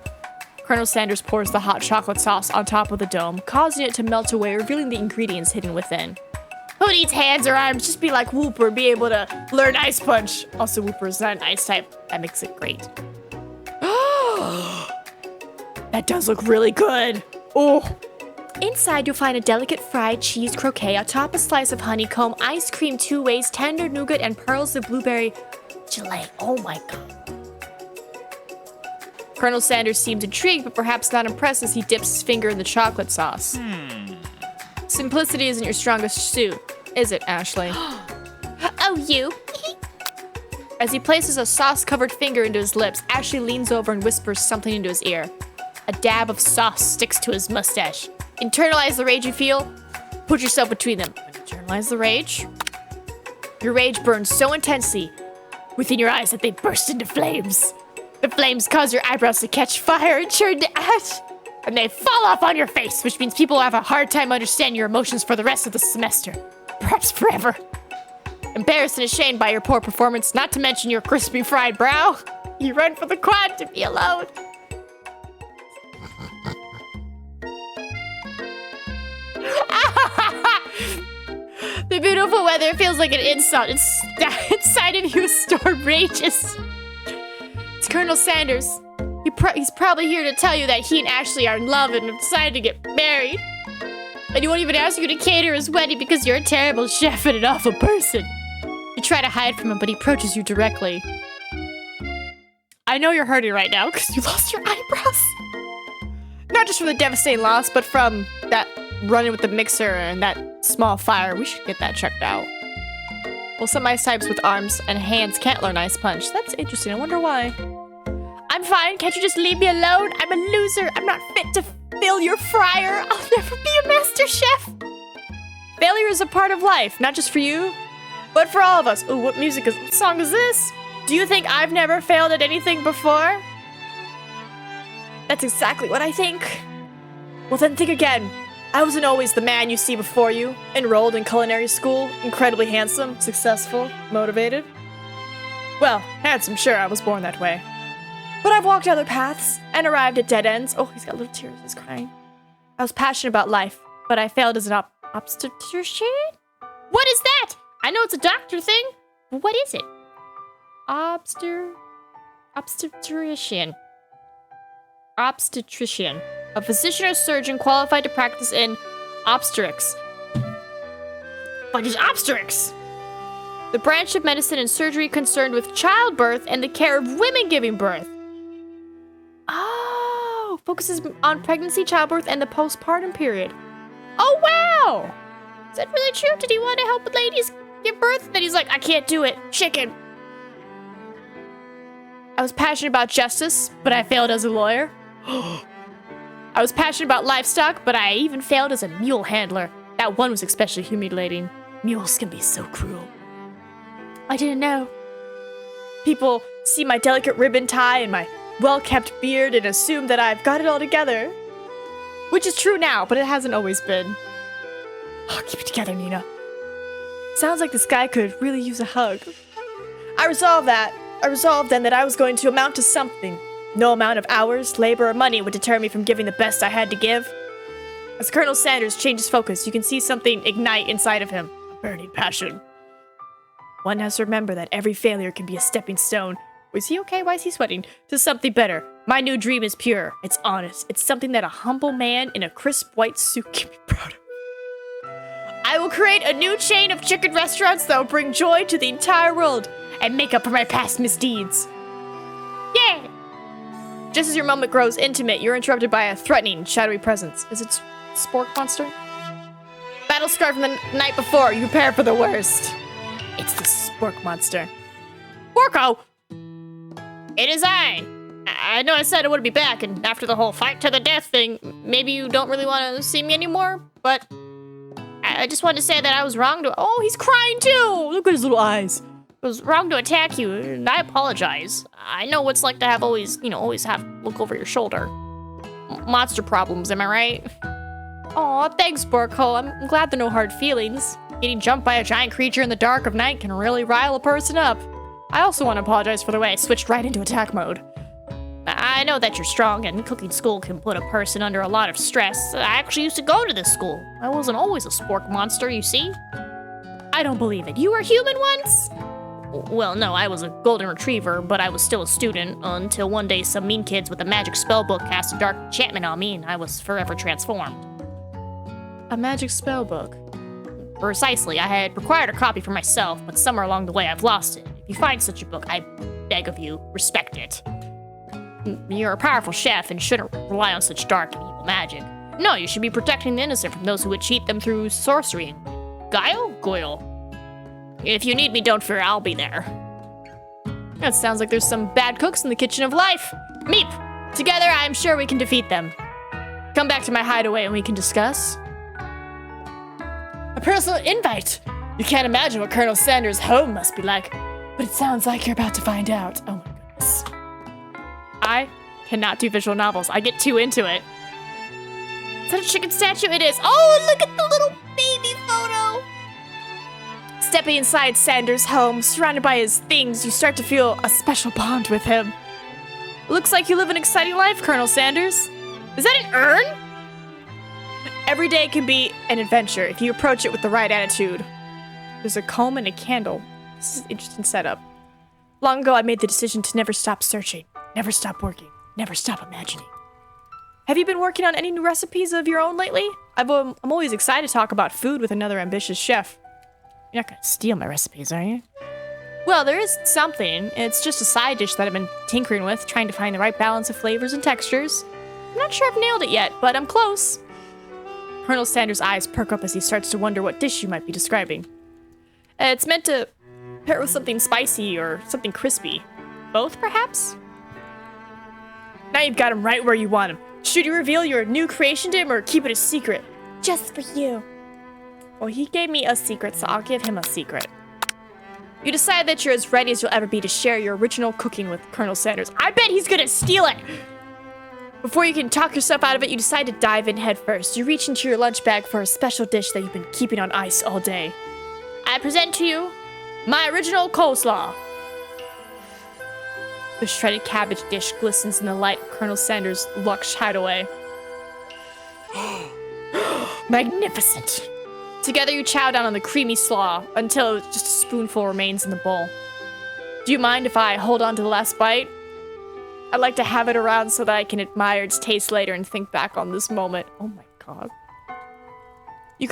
Colonel Sanders pours the hot chocolate sauce on top of the dome, causing it to melt away, revealing the ingredients hidden within. Who needs hands or arms? Just be like Whooper, be able to learn Ice Punch. Also, Whooper is not an ice type. That makes it great. That does look really good. Oh. Inside, you'll find a delicate fried cheese croquet, atop a slice of honeycomb, ice cream 2 ways, tender nougat, and pearls of blueberry gelée. Oh my god. Colonel Sanders seems intrigued, but perhaps not impressed as he dips his finger in the chocolate sauce. Simplicity isn't your strongest suit, is it, Ashley? Oh, you? As he places a sauce-covered finger into his lips, Ashley leans over and whispers something into his ear. A dab of sauce sticks to his mustache. Internalize the rage you feel. Put yourself between them. Internalize the rage. Your rage burns so intensely within your eyes that they burst into flames. The flames cause your eyebrows to catch fire and turn to ash. And they fall off on your face, which means people will have a hard time understanding your emotions for the rest of the semester. Perhaps forever. Embarrassed and ashamed by your poor performance, not to mention your crispy fried brow, you run for the quad to be alone. The beautiful weather feels like an insult. Inside of you, a storm rages. It's Colonel Sanders. He's probably here to tell you that he and Ashley are in love and have decided to get married. And he won't even ask you to cater his wedding because you're a terrible chef and an awful person. You try to hide from him, but he approaches you directly. I know you're hurting right now because you lost your eyebrows. Not just from the devastating loss, but from that running with the mixer and that small fire. We should get that checked out. Well, some ice types with arms and hands can't learn Ice Punch. That's interesting. I wonder why. I'm fine. Can't you just leave me alone? I'm a loser. I'm not fit to fill your fryer. I'll never be a master chef. Failure is a part of life, not just for you, but for all of us. Ooh, what song is this? Do you think I've never failed at anything before? That's exactly what I think. Well, then think again. I wasn't always the man you see before you, enrolled in culinary school, incredibly handsome, successful, motivated. Well, handsome, sure, I was born that way. But I've walked other paths and arrived at dead ends. Oh, he's got little tears, he's crying. I was passionate about life, but I failed as an obstetrician? What is that? I know it's a doctor thing, but what is it? Obstetrician. Obstetrician. A physician or surgeon qualified to practice in obstetrics. What is obstetrics? The branch of medicine and surgery concerned with childbirth and the care of women giving birth. Oh, focuses on pregnancy, childbirth, and the postpartum period. Oh, wow! Is that really true? Did he want to help with ladies give birth? Then he's like, I can't do it. Chicken. I was passionate about justice, but I failed as a lawyer. I was passionate about livestock, but I even failed as a mule handler. That one was especially humiliating. Mules can be so cruel. I didn't know. People see my delicate ribbon tie and my well-kept beard and assume that I've got it all together. Which is true now, but it hasn't always been. Oh, keep it together, Nina. Sounds like this guy could really use a hug. I resolved then that I was going to amount to something. No amount of hours, labor, or money would deter me from giving the best I had to give. As Colonel Sanders changes focus, you can see something ignite inside of him. A burning passion. One has to remember that every failure can be a stepping stone. Was he okay? Why is he sweating? To something better. My new dream is pure. It's honest. It's something that a humble man in a crisp white suit can be proud of. I will create a new chain of chicken restaurants that will bring joy to the entire world and make up for my past misdeeds. Yeah! Just as your moment grows intimate, you're interrupted by a threatening, shadowy presence. Is it Spork Monster? Battle scarred from the night before. You prepare for the worst. It's the Spork Monster. Sporko! It is I. I know I said I wouldn't be back, and after the whole fight to the death thing, maybe you don't really want to see me anymore, but I just wanted to say that I was wrong to— Oh, he's crying too! Look at his little eyes. I was wrong to attack you, and I apologize. I know what it's like to have always have look over your shoulder. Monster problems, am I right? Aw, thanks, Borko. I'm glad there are no hard feelings. Getting jumped by a giant creature in the dark of night can really rile a person up. I also want to apologize for the way I switched right into attack mode. I know that you're strong, and cooking school can put a person under a lot of stress. I actually used to go to this school. I wasn't always a spork monster, you see. I don't believe it. You were human once? Well, no, I was a golden retriever, but I was still a student until one day some mean kids with a magic spellbook cast a dark enchantment on me, and I was forever transformed. A magic spellbook? Precisely. I had required a copy for myself, but somewhere along the way I've lost it. If you find such a book, I beg of you, respect it. You're a powerful chef and shouldn't rely on such dark and evil magic. No, you should be protecting the innocent from those who would cheat them through sorcery and guile. If you need me, don't fear, I'll be there. That sounds like there's some bad cooks in the kitchen of life. Meep! Together, I'm sure we can defeat them. Come back to my hideaway and we can discuss. A personal invite! You can't imagine what Colonel Sanders' home must be like, but it sounds like you're about to find out. Oh my goodness. I cannot do visual novels. I get too into it. Is that a chicken statue? It is. Oh, look at the little baby photo! Stepping inside Sanders' home, surrounded by his things, you start to feel a special bond with him. Looks like you live an exciting life, Colonel Sanders. Is that an urn? Every day can be an adventure if you approach it with the right attitude. There's a comb and a candle. This is an interesting setup. Long ago, I made the decision to never stop searching, never stop working, never stop imagining. Have you been working on any new recipes of your own lately? I'm always excited to talk about food with another ambitious chef. You're not gonna steal my recipes, are you? Well, there is something. It's just a side dish that I've been tinkering with, trying to find the right balance of flavors and textures. I'm not sure I've nailed it yet, but I'm close. Colonel Sanders' eyes perk up as he starts to wonder what dish you might be describing. It's meant to pair with something spicy or something crispy. Both, perhaps? Now you've got him right where you want him. Should you reveal your new creation to him or keep it a secret? Just for you. Well, he gave me a secret, so I'll give him a secret. You decide that you're as ready as you'll ever be to share your original cooking with Colonel Sanders. I bet he's gonna steal it! Before you can talk yourself out of it, you decide to dive in head first. You reach into your lunch bag for a special dish that you've been keeping on ice all day. I present to you my original coleslaw. The shredded cabbage dish glistens in the light of Colonel Sanders' luxe hideaway. Magnificent! Together you chow down on the creamy slaw until just a spoonful remains in the bowl. Do you mind if I hold on to the last bite? I'd like to have it around so that I can admire its taste later and think back on this moment. Oh my god. You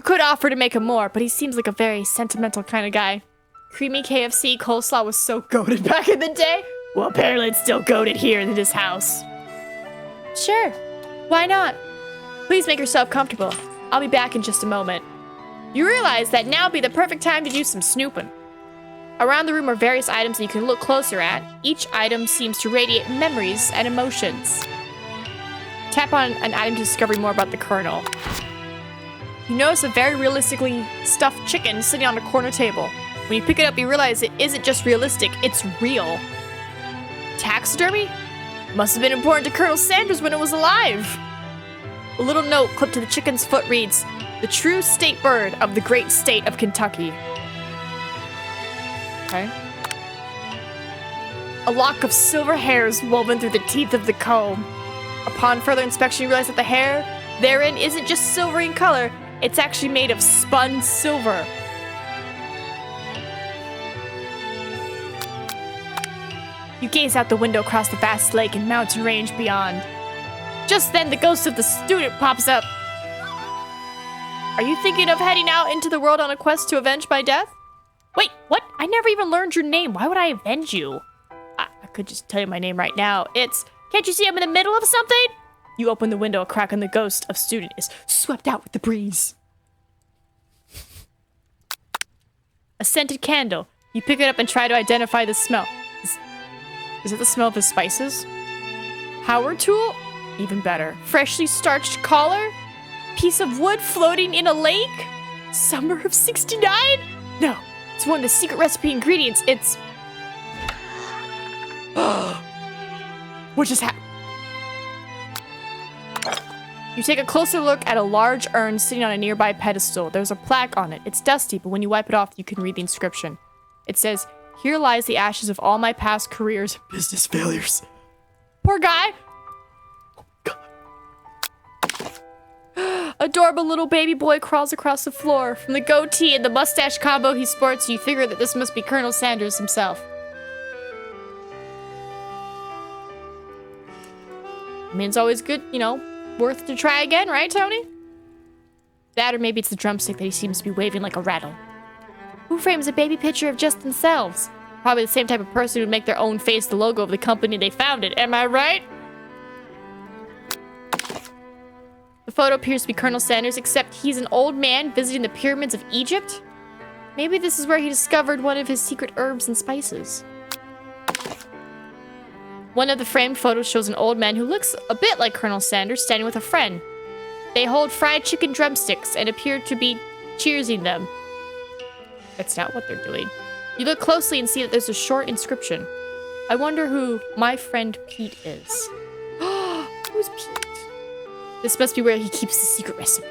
could offer to make him more, but he seems like a very sentimental kind of guy. Creamy KFC coleslaw was so goated back in the day. Well, apparently it's still goated here in this house. Sure. Why not? Please make yourself comfortable. I'll be back in just a moment. You realize that now would be the perfect time to do some snooping. Around the room are various items that you can look closer at. Each item seems to radiate memories and emotions. Tap on an item to discover more about the Colonel. You notice a very realistically stuffed chicken sitting on a corner table. When you pick it up, you realize it isn't just realistic, it's real. Taxidermy? Must have been important to Colonel Sanders when it was alive. A little note clipped to the chicken's foot reads, "The true state bird of the great state of Kentucky." Okay. A lock of silver hairs woven through the teeth of the comb. Upon further inspection, you realize that the hair therein isn't just silvery in color, it's actually made of spun silver. You gaze out the window across the vast lake and mountain range beyond. Just then, the ghost of the student pops up. Are you thinking of heading out into the world on a quest to avenge my death? Wait, what? I never even learned your name. Why would I avenge you? I could just tell you my name right now. Can't you see I'm in the middle of something? You open the window a crack and the ghost of student is swept out with the breeze. A scented candle. You pick it up and try to identify the smell. Is it the smell of his spices? Power tool? Even better. Freshly starched collar? Piece of wood floating in a lake? Summer of 69? No, it's one of the secret recipe ingredients. It's... What just happened? You take a closer look at a large urn sitting on a nearby pedestal. There's a plaque on it. It's dusty, but when you wipe it off, you can read the inscription. It says, "Here lies the ashes of all my past careers, business failures." Poor guy. Oh, God. Adorable little baby boy crawls across the floor. From the goatee and the mustache combo he sports, you figure that this must be Colonel Sanders himself. I mean, it's always good, worth to try again, right, Tony? That, or maybe it's the drumstick that he seems to be waving like a rattle. Who frames a baby picture of just themselves? Probably the same type of person who'd make their own face the logo of the company they founded. Am I right? The photo appears to be Colonel Sanders, except he's an old man visiting the pyramids of Egypt. Maybe this is where he discovered one of his secret herbs and spices. One of the framed photos shows an old man who looks a bit like Colonel Sanders standing with a friend. They hold fried chicken drumsticks and appear to be cheersing them. That's not what they're doing. You look closely and see that there's a short inscription. I wonder who my friend Pete is. Who's Pete? This must be where he keeps the secret recipe.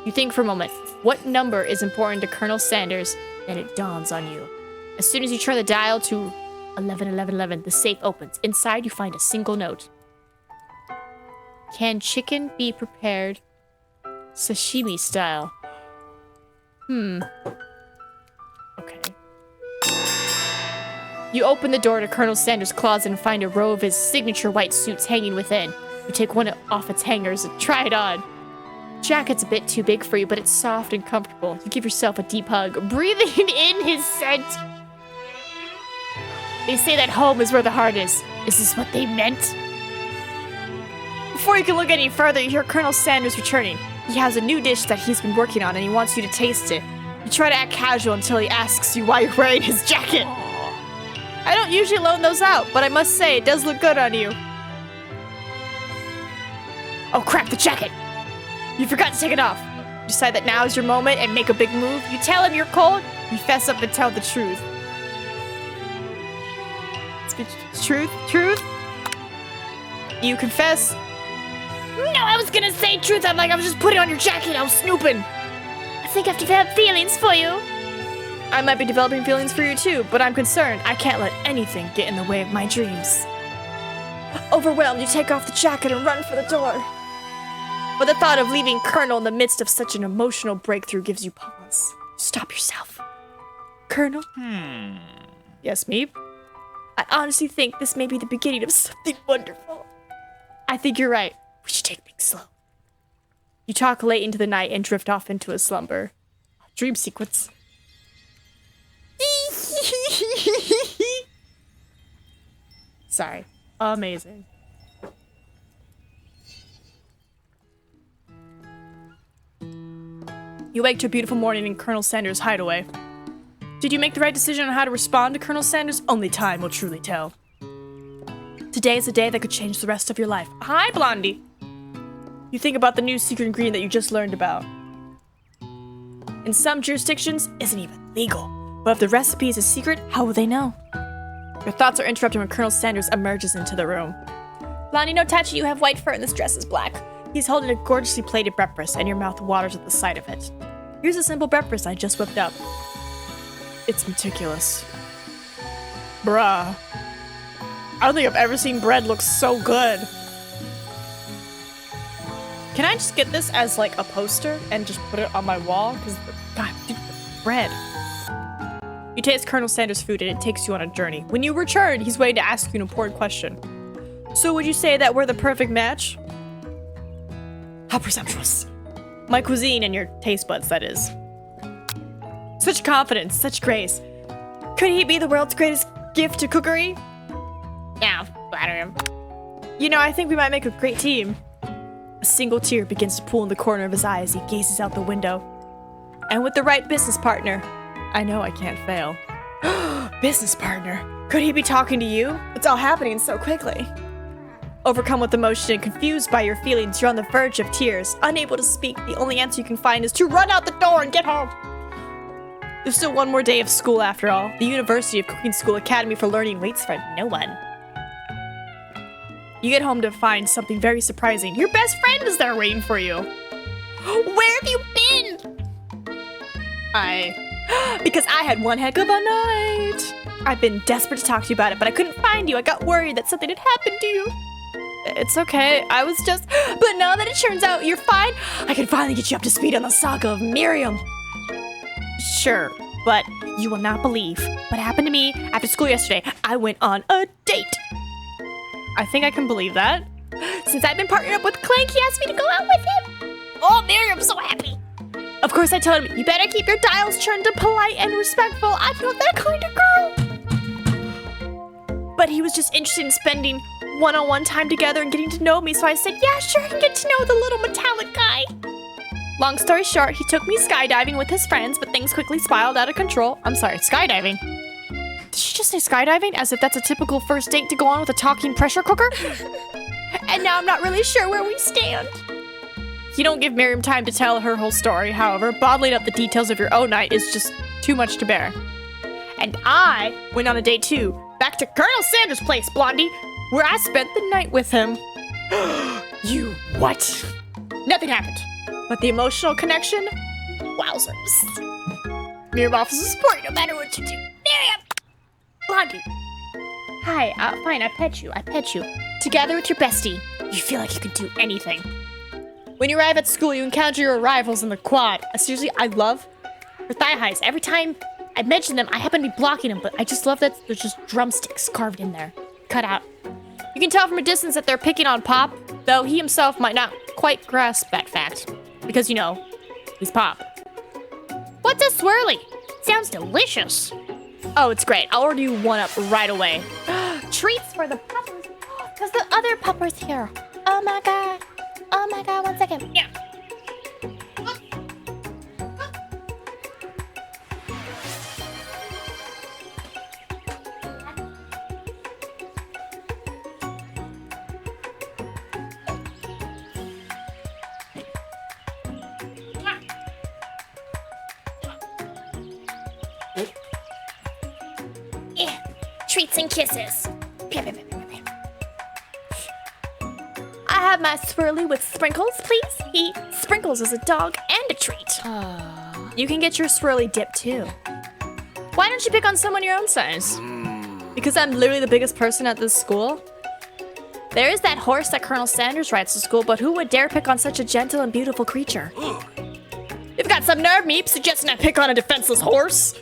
You think for a moment, what number is important to Colonel Sanders? Then it dawns on you. As soon as you turn the dial to 111111, the safe opens. Inside, you find a single note. Can chicken be prepared sashimi style? Okay. You open the door to Colonel Sanders' closet and find a row of his signature white suits hanging within. You take one off its hangers and try it on. Jacket's a bit too big for you, but it's soft and comfortable. You give yourself a deep hug, breathing in his scent. They say that home is where the heart is. Is this what they meant? Before you can look any further, you hear Colonel Sanders returning. He has a new dish that he's been working on and he wants you to taste it. You try to act casual until he asks you why you're wearing his jacket. I don't usually loan those out, but I must say it does look good on you. Oh crap, the jacket! You forgot to take it off. You decide that now is your moment and make a big move. You tell him you're cold, you fess up and tell the truth. Truth? You confess? No, I was gonna say truth. I was just putting on your jacket. I was snooping. I think I've developed feelings for you. I might be developing feelings for you too, but I'm concerned. I can't let anything get in the way of my dreams. Overwhelmed, you take off the jacket and run for the door. But the thought of leaving Colonel in the midst of such an emotional breakthrough gives you pause. Stop yourself. Colonel? Yes, Meep? I honestly think this may be the beginning of something wonderful. I think you're right. We should take things slow. You talk late into the night and drift off into a slumber. Dream sequence. Sorry. Amazing. You wake to a beautiful morning in Colonel Sanders' hideaway. Did you make the right decision on how to respond to Colonel Sanders? Only time will truly tell. Today is a day that could change the rest of your life. Hi, Blondie! You think about the new secret ingredient that you just learned about. In some jurisdictions, it isn't even legal. But if the recipe is a secret, how will they know? Your thoughts are interrupted when Colonel Sanders emerges into the room. Blondie, no touchy, you have white fur and this dress is black. He's holding a gorgeously plated breakfast and your mouth waters at the sight of it. Here's a simple breakfast I just whipped up. It's meticulous. Bruh. I don't think I've ever seen bread look so good. Can I just get this as like a poster and just put it on my wall? Because, God, dude, the bread. You taste Colonel Sanders' food and it takes you on a journey. When you return, he's waiting to ask you an important question. So would you say that we're the perfect match? How presumptuous. My cuisine and your taste buds, that is. Such confidence, such grace. Could he be the world's greatest gift to cookery? Yeah, flatter him. You know, I think we might make a great team. A single tear begins to pool in the corner of his eye as he gazes out the window. And with the right business partner, I know I can't fail. Business partner? Could he be talking to you? It's all happening so quickly. Overcome with emotion and confused by your feelings, you're on the verge of tears. Unable to speak, the only answer you can find is to run out the door and get home. There's still one more day of school after all. The University of Cooking School Academy for Learning waits for no one. You get home to find something very surprising. Your best friend is there waiting for you. Where have you been? Because I had one heck of a night. I've been desperate to talk to you about it, but I couldn't find you. I got worried that something had happened to you. It's okay. But now that it turns out you're fine, I can finally get you up to speed on the saga of Miriam. Sure, but you will not believe what happened to me after school yesterday. I went on a date. I think I can believe that. Since I've been partnered up with Clank, he asked me to go out with him. Oh, Miriam's so happy. Of course, I told him, you better keep your dials turned to polite and respectful. I'm not that kind of girl. But he was just interested in spending one-on-one time together and getting to know me, so I said, yeah, sure, I can get to know the little metallic guy. Long story short, he took me skydiving with his friends, but things quickly spiraled out of control. I'm sorry, skydiving? Did she just say skydiving? As if that's a typical first date to go on with a talking pressure cooker? And now I'm not really sure where we stand. You don't give Miriam time to tell her whole story, however, bottling up the details of your own night is just too much to bear. And I went on a date too, back to Colonel Sanders' place, Blondie, where I spent the night with him. You what? Nothing happened. But the emotional connection? Wowzers. Miriam offers a support no matter what you do. Miriam! Blondie. Hi, fine, I pet you. Together with your bestie, you feel like you can do anything. When you arrive at school, you encounter your rivals in the quad. Seriously, I love her thigh highs. Every time I mention them, I happen to be blocking them, but I just love that there's just drumsticks carved in there. Cut out. You can tell from a distance that they're picking on Pop, though he himself might not quite grasp that fact. Because, you know, he's Pop. What's a swirly? Sounds delicious. Oh, it's great. I'll order you one up right away. Treats for the puppers. Because the other pupper's here. Oh my god, 1 second. Yeah. Treats and kisses. I have my swirly with Sprinkles, please. Sprinkles is a dog and a treat. You can get your swirly dip too. Why don't you pick on someone your own size? Because I'm literally the biggest person at this school? There is that horse that Colonel Sanders rides to school, but who would dare pick on such a gentle and beautiful creature? You've got some nerve, Meep, suggesting I pick on a defenseless horse.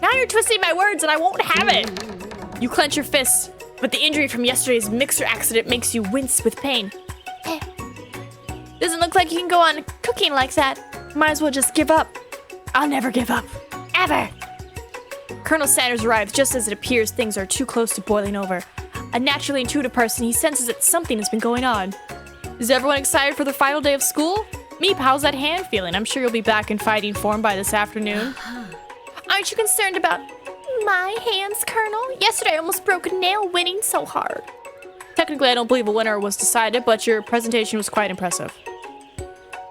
Now you're twisting my words and I won't have it. You clench your fists, but the injury from yesterday's mixer accident makes you wince with pain. Doesn't look like you can go on cooking like that. Might as well just give up. I'll never give up. Ever. Colonel Sanders arrives just as it appears things are too close to boiling over. A naturally intuitive person, he senses that something has been going on. Is everyone excited for the final day of school? Meep, how's that hand feeling? I'm sure you'll be back in fighting form by this afternoon. Aren't you concerned about my hands, Colonel? Yesterday I almost broke a nail winning so hard. Technically, I don't believe a winner was decided, but your presentation was quite impressive.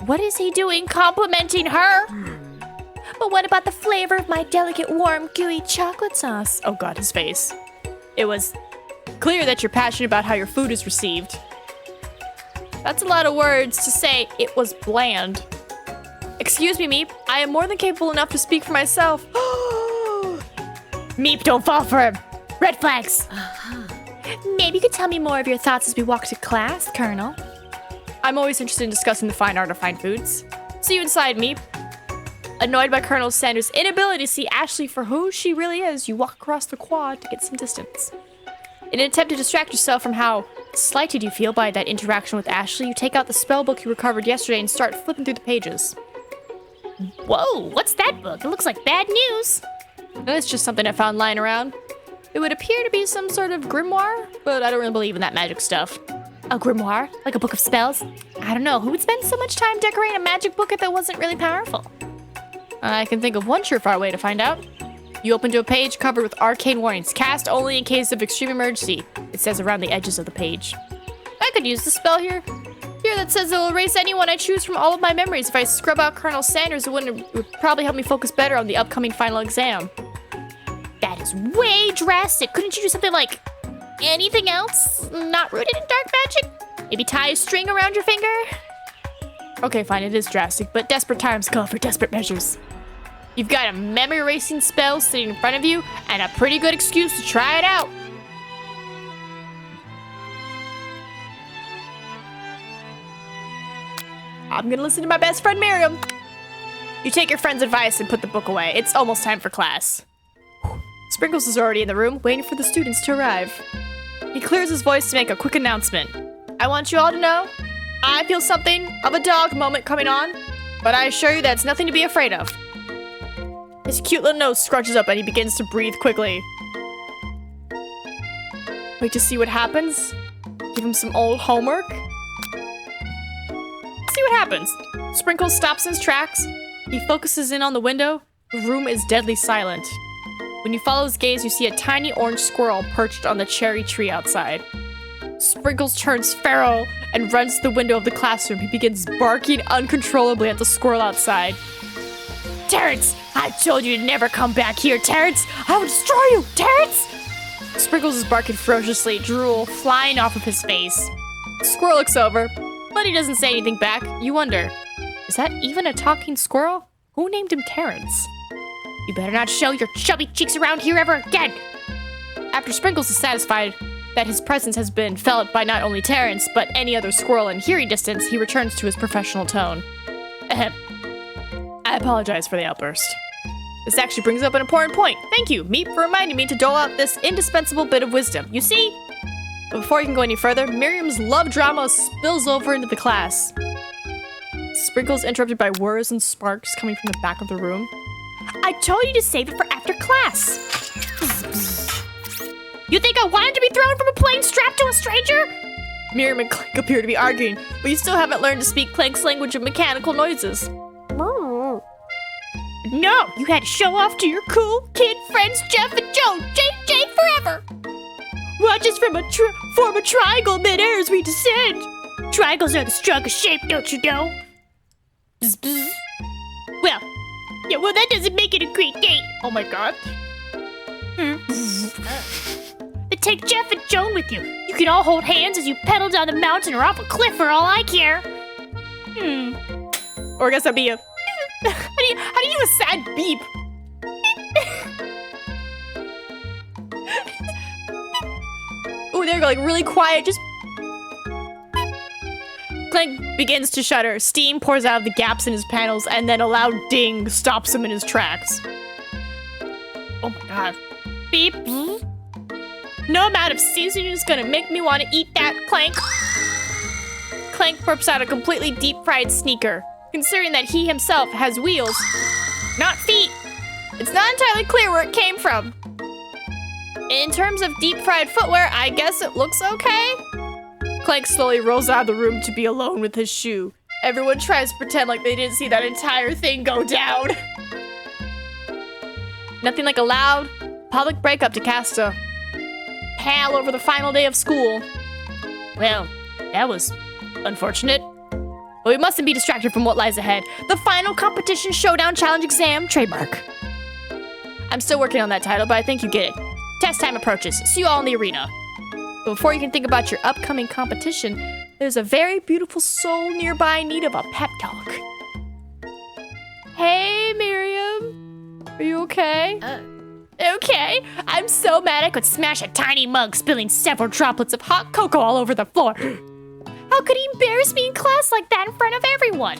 What is he doing complimenting her? But what about the flavor of my delicate, warm, gooey chocolate sauce? Oh god, his face. It was clear that you're passionate about how your food is received. That's a lot of words to say it was bland. Excuse me, Meep. I am more than capable enough to speak for myself. Meep, don't fall for him. Red flags. Maybe you could tell me more of your thoughts as we walk to class, Colonel. I'm always interested in discussing the fine art of fine foods. See you inside, Meep. Annoyed by Colonel Sanders' inability to see Ashley for who she really is, you walk across the quad to get some distance. In an attempt to distract yourself from how slighted you feel by that interaction with Ashley, you take out the spell book you recovered yesterday and start flipping through the pages. Whoa, what's that book? It looks like bad news. It's just something I found lying around. It would appear to be some sort of grimoire, but I don't really believe in that magic stuff. A grimoire? Like a book of spells? I don't know, who would spend so much time decorating a magic book if it wasn't really powerful? I can think of one surefire way to find out. You open to a page covered with arcane warnings. Cast only in case of extreme emergency. It says around the edges of the page. I could use the spell here. Here that says it will erase anyone I choose from all of my memories. If I scrub out Colonel Sanders, it would probably help me focus better on the upcoming final exam. That is way drastic. Couldn't you do something like anything else? Not rooted in dark magic? Maybe tie a string around your finger? Okay, fine, it is drastic, but desperate times call for desperate measures. You've got a memory erasing spell sitting in front of you, and a pretty good excuse to try it out. I'm gonna listen to my best friend Miriam. You take your friend's advice and put the book away. It's almost time for class. Sprinkles is already in the room, waiting for the students to arrive. He clears his voice to make a quick announcement. I want you all to know, I feel something of a dog moment coming on, but I assure you that's nothing to be afraid of. His cute little nose scrunches up and he begins to breathe quickly. Wait to see what happens. Give him some old homework. See what happens. Sprinkles stops in his tracks. He focuses in on the window. The room is deadly silent. When you follow his gaze, you see a tiny orange squirrel perched on the cherry tree outside. Sprinkles turns feral and runs to the window of the classroom. He begins barking uncontrollably at the squirrel outside. Terrence! I told you to never come back here, Terrence! I will destroy you, Terrence! Sprinkles is barking ferociously, drool flying off of his face. The squirrel looks over, but he doesn't say anything back. You wonder, is that even a talking squirrel? Who named him Terrence? You better not show your chubby cheeks around here ever again! After Sprinkles is satisfied that his presence has been felt by not only Terrence, but any other squirrel in hearing distance, he returns to his professional tone. Ahem. I apologize for the outburst. This actually brings up an important point. Thank you, Meep, for reminding me to dole out this indispensable bit of wisdom. You see? But before you can go any further, Miriam's love drama spills over into the class. Sprinkles interrupted by whirs and sparks coming from the back of the room. I told you to save it for after class. You think I wanted to be thrown from a plane strapped to a stranger? Miriam and Clank appear to be arguing, but you still haven't learned to speak Clank's language of mechanical noises. No, you had to show off to your cool kid friends Jeff and Joe. JJ forever. Watch us form a triangle midair as we descend. Triangles are the strongest shape, don't you know? Bzz, bzz. Well, that doesn't make it a great date. Oh my god. Then take Jeff and Joan with you. You can all hold hands as you pedal down the mountain or off a cliff for all I care. Or I guess that'd be a... How do you do a sad beep? Oh, there you go, like really quiet, just... Clank begins to shudder. Steam pours out of the gaps in his panels, and then a loud ding stops him in his tracks. Oh my god. Beep. No amount of seasoning is gonna make me want to eat that, Clank. Clank burps out a completely deep-fried sneaker, considering that he himself has wheels, not feet. It's not entirely clear where it came from. In terms of deep-fried footwear, I guess it looks okay. Clank slowly rolls out of the room to be alone with his shoe. Everyone tries to pretend like they didn't see that entire thing go down. Nothing like a loud, public breakup to cast a pall over the final day of school. Well, that was unfortunate. But we mustn't be distracted from what lies ahead. The final competition showdown challenge exam trademark. I'm still working on that title, but I think you get it. Test time approaches. See you all in the arena. But before you can think about your upcoming competition, there's a very beautiful soul nearby in need of a pep talk. Hey, Miriam. Are you okay? Okay. I'm so mad I could smash a tiny mug, spilling several droplets of hot cocoa all over the floor. How could he embarrass me in class like that in front of everyone?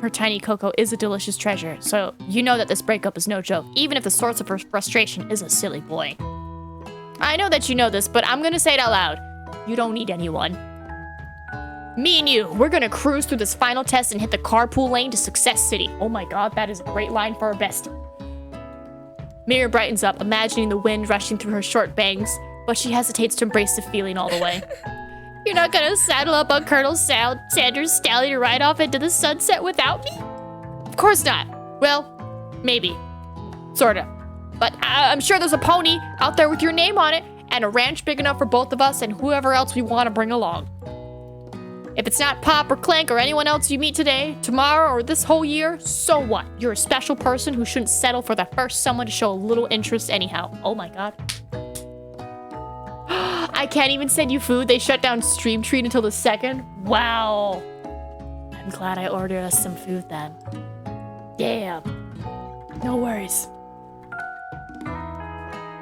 Her tiny cocoa is a delicious treasure, so you know that this breakup is no joke, even if the source of her frustration is a silly boy. I know that you know this, but I'm gonna say it out loud. You don't need anyone. Me and you, we're gonna cruise through this final test and hit the carpool lane to Success City. Oh my god, that is a great line for our bestie. Miriam brightens up, imagining the wind rushing through her short bangs, but she hesitates to embrace the feeling all the way. You're not gonna saddle up on Colonel Sanders' stallion to ride off into the sunset without me? Of course not. Well, maybe. Sorta. But I'm sure there's a pony out there with your name on it, and a ranch big enough for both of us and whoever else we want to bring along. If it's not Pop or Clank or anyone else you meet today, tomorrow, or this whole year, so what? You're a special person who shouldn't settle for the first someone to show a little interest anyhow. Oh my god. I can't even send you food. They shut down Stream Treat until the 2nd. Wow. I'm glad I ordered us some food then. Damn. No worries.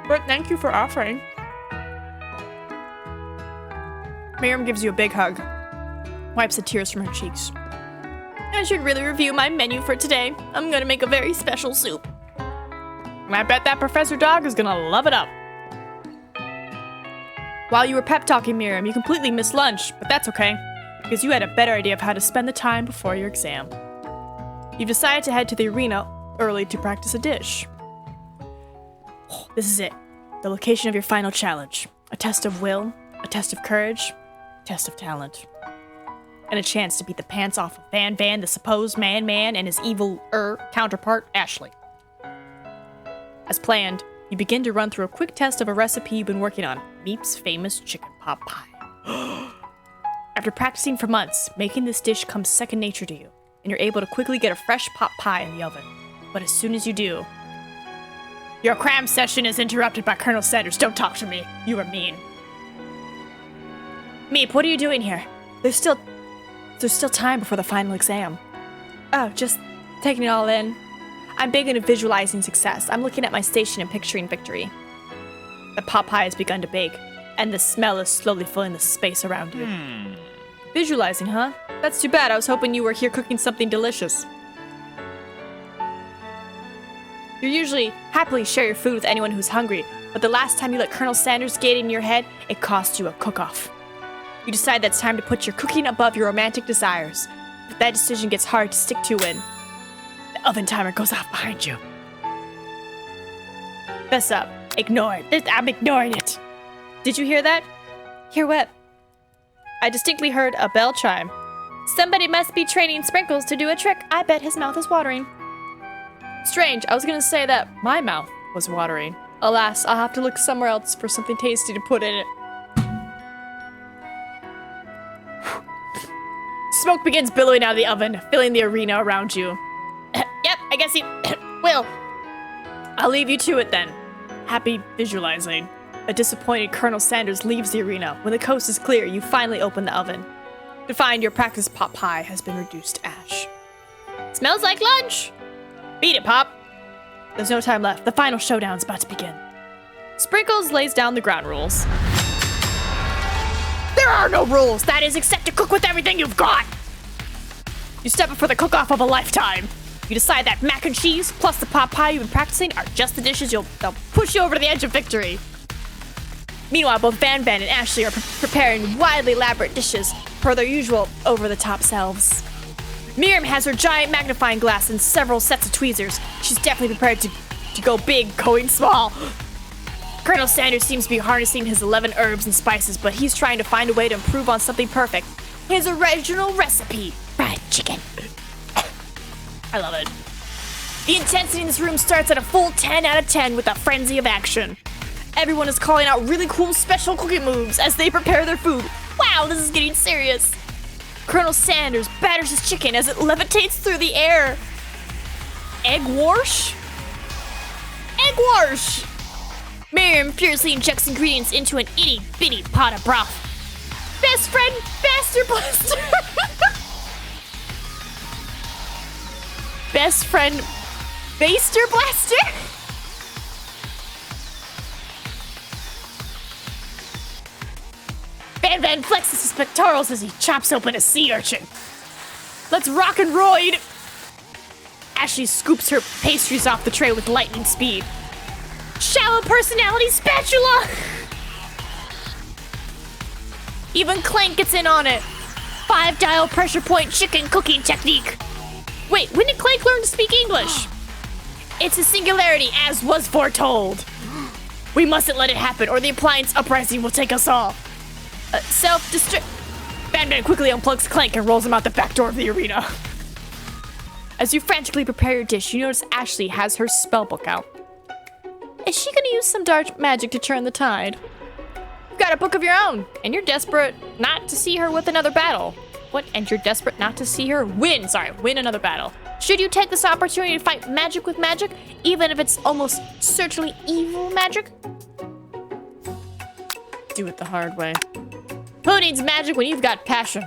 But thank you for offering. Miriam gives you a big hug. Wipes the tears from her cheeks. I should really review my menu for today. I'm gonna make a very special soup. I bet that Professor Dog is gonna love it up. While you were pep talking Miriam, you completely missed lunch, but that's okay, because you had a better idea of how to spend the time before your exam. You've decided to head to the arena early to practice a dish. This is it. The location of your final challenge. A test of will, a test of courage, a test of talent. And a chance to beat the pants off of Van, the supposed man, and his evil counterpart, Ashley. As planned, you begin to run through a quick test of a recipe you've been working on, Meep's famous chicken pot pie. After practicing for months, making this dish comes second nature to you, and you're able to quickly get a fresh pot pie in the oven. But as soon as you do, your cram session is interrupted by Colonel Sanders. Don't talk to me. You are mean. Meep, what are you doing here? There's still time before the final exam. Oh, just taking it all in. I'm big into visualizing success. I'm looking at my station and picturing victory. The pot pie has begun to bake, and the smell is slowly filling the space around you. Visualizing, huh? That's too bad. I was hoping you were here cooking something delicious. You usually happily share your food with anyone who's hungry, but the last time you let Colonel Sanders get in your head, it cost you a cook-off. You decide that it's time to put your cooking above your romantic desires, but that decision gets hard to stick to when the oven timer goes off behind you. Fess up. Ignore it. I'm ignoring it. Did you hear that? Hear what? I distinctly heard a bell chime. Somebody must be training Sprinkles to do a trick. I bet his mouth is watering. Strange, I was gonna say that my mouth was watering. Alas, I'll have to look somewhere else for something tasty to put in it. Smoke begins billowing out of the oven, filling the arena around you. Yep, I guess he will. I'll leave you to it then. Happy visualizing. A disappointed Colonel Sanders leaves the arena. When the coast is clear, you finally open the oven to find your practice pot pie has been reduced to ash. Smells like lunch! Beat it, Pop! There's no time left. The final showdown's about to begin. Sprinkles lays down the ground rules. There are no rules, that is, except to cook with everything you've got! You step up for the cook-off of a lifetime. You decide that mac and cheese plus the pot pie you've been practicing are just the dishes they'll push you over to the edge of victory. Meanwhile, both Van and Ashley are preparing wildly elaborate dishes per their usual over-the-top selves. Miriam has her giant magnifying glass and several sets of tweezers. She's definitely prepared to go big, going small. Colonel Sanders seems to be harnessing his 11 herbs and spices, but he's trying to find a way to improve on something perfect. His original recipe, fried chicken. I love it. The intensity in this room starts at a full 10 out of 10 with a frenzy of action. Everyone is calling out really cool special cooking moves as they prepare their food. Wow, this is getting serious. Colonel Sanders batters his chicken as it levitates through the air. Egg wash? Egg wash! Miriam fiercely injects ingredients into an itty-bitty pot of broth. Best friend, Baster Blaster! Best friend, Baster Blaster? Van flexes his pectorals as he chops open a sea urchin. Let's rock and roid! Ashley scoops her pastries off the tray with lightning speed. Shallow personality spatula! Even Clank gets in on it. 5-dial pressure point chicken cooking technique. Wait, when did Clank learn to speak English? It's a singularity, as was foretold. We mustn't let it happen, or the appliance uprising will take us all. Self-destruct. Batman quickly unplugs Clank and rolls him out the back door of the arena. As you frantically prepare your dish, you notice Ashley has her spellbook out. Is she gonna use some dark magic to turn the tide? You've got a book of your own, and you're desperate not to see her with another battle. What? And you're desperate not to see her win another battle. Should you take this opportunity to fight magic with magic, even if it's almost certainly evil magic? Do it the hard way. Who needs magic when you've got passion?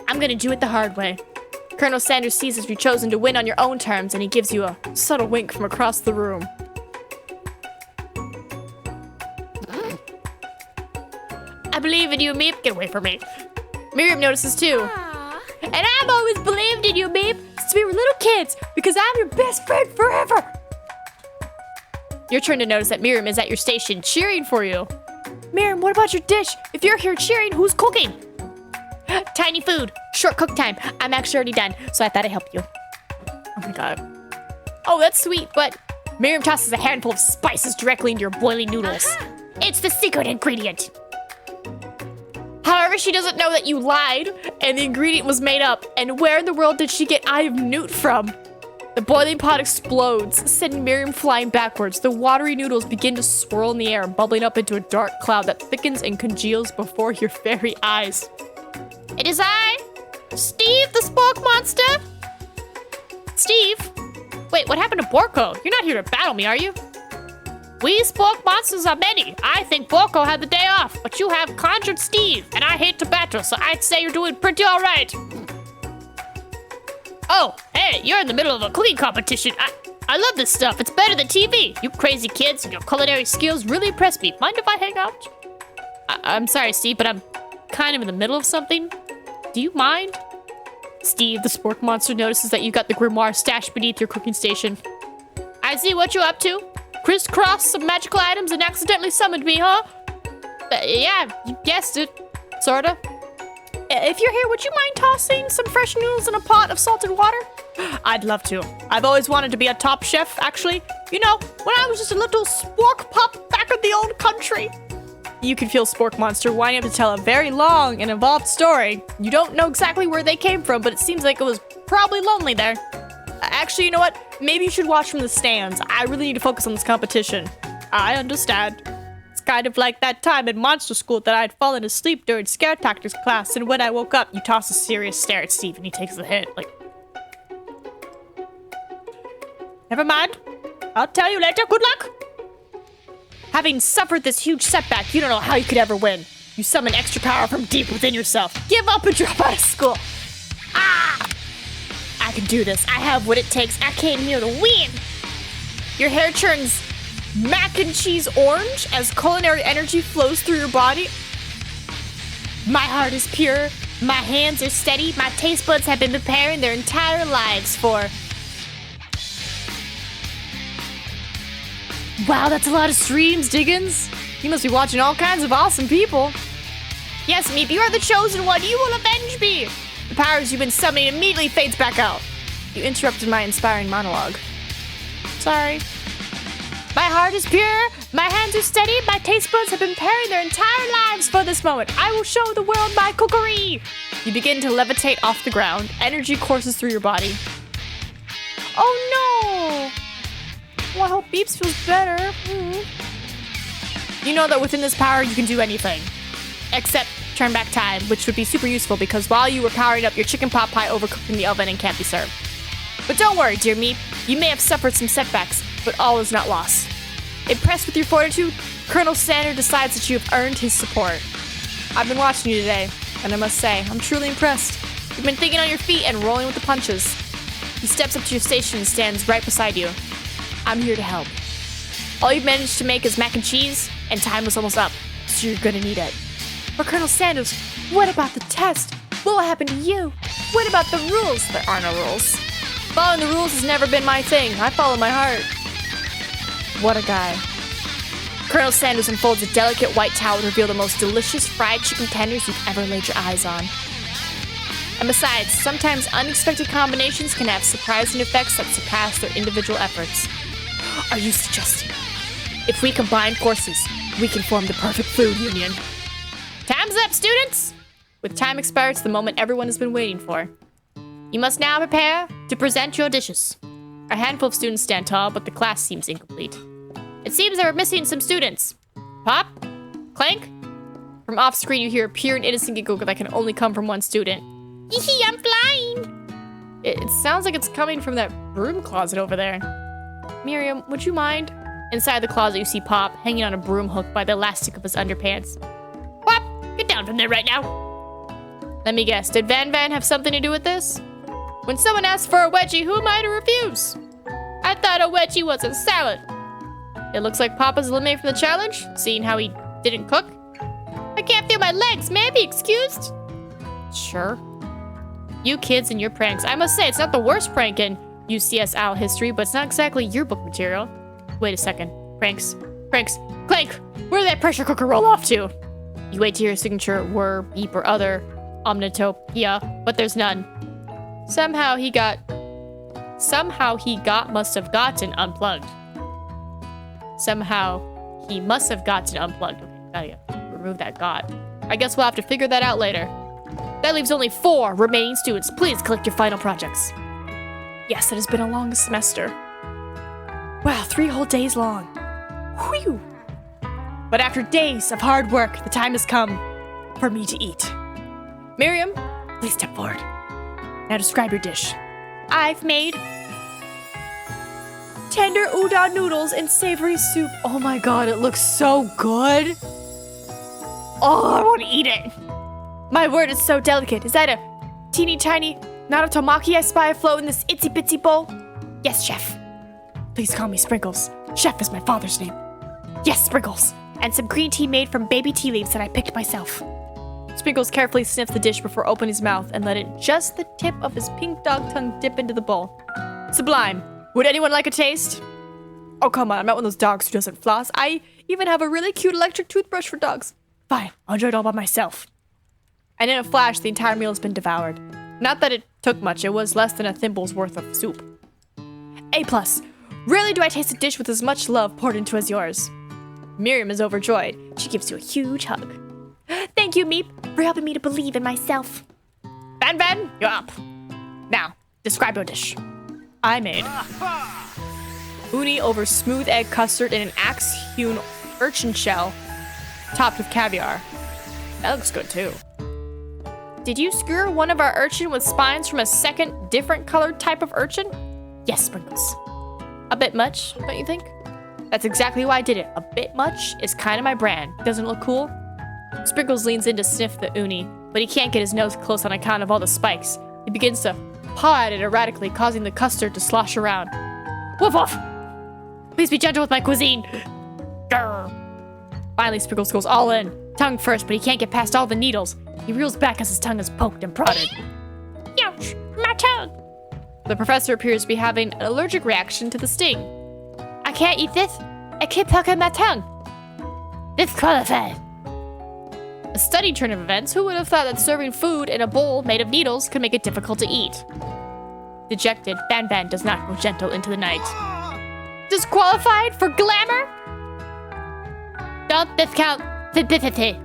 I'm gonna do it the hard way. Colonel Sanders sees that you've chosen to win on your own terms, and he gives you a subtle wink from across the room. I believe in you, Meep. Get away from me. Miriam notices too. And I've always believed in you, Meep, since we were little kids, because I'm your best friend forever. Your turn to notice that Miriam is at your station cheering for you. Miriam, what about your dish? If you're here cheering, who's cooking? Tiny food. Short cook time. I'm actually already done, so I thought I'd help you. Oh my god. Oh, that's sweet, but Miriam tosses a handful of spices directly into your boiling noodles. It's the secret ingredient. However, she doesn't know that you lied and the ingredient was made up. And where in the world did she get Eye of Newt from? The boiling pot explodes, sending Miriam flying backwards. The watery noodles begin to swirl in the air, bubbling up into a dark cloud that thickens and congeals before your very eyes. It is I, Steve the Spork Monster. Steve? Wait, what happened to Borko? You're not here to battle me, are you? We Spork Monsters are many. I think Borko had the day off, but you have conjured Steve, and I hate to battle, so I'd say you're doing pretty all right. Oh, hey, you're in the middle of a cooking competition. I love this stuff. It's better than TV. You crazy kids and your culinary skills really impress me. Mind if I hang out? I'm sorry, Steve, but I'm kind of in the middle of something. Do you mind? Steve, the Spork Monster, notices that you got the grimoire stashed beneath your cooking station. I see what you're up to. Crisscrossed some magical items and accidentally summoned me, huh? Yeah, you guessed it. Sorta. If you're here, would you mind tossing some fresh noodles in a pot of salted water? I'd love to. I've always wanted to be a top chef, actually. You know, when I was just a little spork pup back in the old country. You can feel Spork Monster winding up to tell a very long and involved story. You don't know exactly where they came from, but it seems like it was probably lonely there. Actually, you know what? Maybe you should watch from the stands. I really need to focus on this competition. I understand. It's kind of like that time in monster school that I'd fallen asleep during scare tactics class, and when I woke up, you toss a serious stare at Steve, and he takes the hint. Like, never mind. I'll tell you later. Good luck. Having suffered this huge setback, you don't know how you could ever win. You summon extra power from deep within yourself. Give up and drop out of school. Ah! I can do this. I have what it takes. I came here to win. Your hair turns mac and cheese orange as culinary energy flows through your body. My heart is pure. My hands are steady. My taste buds have been preparing their entire lives for... Wow, that's a lot of streams, Diggins. You must be watching all kinds of awesome people. Yes, Meep, you are the chosen one. You will avenge me. The powers you've been summoning immediately fades back out. You interrupted my inspiring monologue. Sorry. My heart is pure, my hands are steady, my taste buds have been preparing their entire lives for this moment. I will show the world my cookery. You begin to levitate off the ground. Energy courses through your body. Oh no! Well, I hope Beeps feels better. You know that within this power you can do anything. Except turn back time, which would be super useful because while you were powering up, your chicken pot pie overcooked in the oven and can't be served. But don't worry, dear Meep. You may have suffered some setbacks, but all is not lost. Impressed with your fortitude, Colonel Sanders decides that you have earned his support. I've been watching you today, and I must say, I'm truly impressed. You've been thinking on your feet and rolling with the punches. He steps up to your station and stands right beside you. I'm here to help. All you've managed to make is mac and cheese, and time is almost up, so you're gonna need it. But Colonel Sanders, what about the test? What will happen to you? What about the rules? There are no rules. Following the rules has never been my thing. I follow my heart. What a guy. Colonel Sanders unfolds a delicate white towel to reveal the most delicious fried chicken tenders you've ever laid your eyes on. And besides, sometimes unexpected combinations can have surprising effects that surpass their individual efforts. Are you suggesting if we combine forces, we can form the perfect food union? Time's up, students! With time expired to the moment everyone has been waiting for. You must now prepare to present your dishes. A handful of students stand tall, but the class seems incomplete. It seems that we're missing some students. Pop? Clank? From off screen, you hear a pure and innocent giggle that can only come from one student. Hee I'm flying! It sounds like it's coming from that broom closet over there. Miriam, would you mind? Inside the closet, you see Pop hanging on a broom hook by the elastic of his underpants. Pop, get down from there right now. Let me guess, did Van Van have something to do with this? When someone asks for a wedgie, who am I to refuse? I thought a wedgie was a salad. It looks like Papa's eliminated from the challenge, seeing how he didn't cook. I can't feel my legs. May I be excused? Sure. You kids and your pranks. I must say, it's not the worst prank in UCS Owl history, but it's not exactly yearbook material. Wait a second. Pranks. Clank! Where did that pressure cooker roll off to? You wait to hear a signature whir, beep, or other omnitopia, but there's none. Somehow he must have gotten unplugged. Somehow he must have gotten unplugged. Okay, gotta remove that got. I guess we'll have to figure that out later. That leaves only 4 remaining students. Please collect your final projects. Yes, it has been a long semester. Wow, 3 whole days long. Whew. But after days of hard work, the time has come for me to eat. Miriam, please step forward. Now describe your dish. I've made tender udon noodles and savory soup. Oh my god, it looks so good. Oh, I want to eat it. My word, it's so delicate. Is that a teeny tiny Nanatomaki I spy afloat in this itsy bitsy bowl? Yes, chef. Please call me Sprinkles. Chef is my father's name. Yes, Sprinkles. And some green tea made from baby tea leaves that I picked myself. Sprinkles carefully sniffed the dish before opening his mouth and let it just the tip of his pink dog tongue dip into the bowl. Sublime. Would anyone like a taste? Oh, come on, I'm not one of those dogs who doesn't floss. I even have a really cute electric toothbrush for dogs. Fine, I'll enjoy it all by myself. And in a flash, the entire meal has been devoured. Not that it took much, it was less than a thimble's worth of soup. A+. Rarely do I taste a dish with as much love poured into as yours. Miriam is overjoyed. She gives you a huge hug. Thank you, Meep, for helping me to believe in myself. Van Van, you're up. Now, describe your dish. I made uni over smooth egg custard in an axe-hewn urchin shell topped with caviar. That looks good, too. Did you skewer one of our urchin with spines from a second, different colored type of urchin? Yes, Sprinkles. A bit much, don't you think? That's exactly why I did it. A bit much is kind of my brand. Doesn't it look cool? Sprinkles leans in to sniff the uni, but he can't get his nose close on account of all the spikes. He begins to paw at it erratically, causing the custard to slosh around. Woof woof! Please be gentle with my cuisine. Grr. Finally, Sprinkles goes all in. Tongue first, but he can't get past all the needles. He reels back as his tongue is poked and prodded. Ouch! My tongue! The professor appears to be having an allergic reaction to the sting. I can't eat this. I keep poking my tongue. Disqualified. A stunning turn of events. Who would have thought that serving food in a bowl made of needles could make it difficult to eat? Dejected, Van Van does not go gentle into the night. Disqualified for glamour? Don't discount stupidity.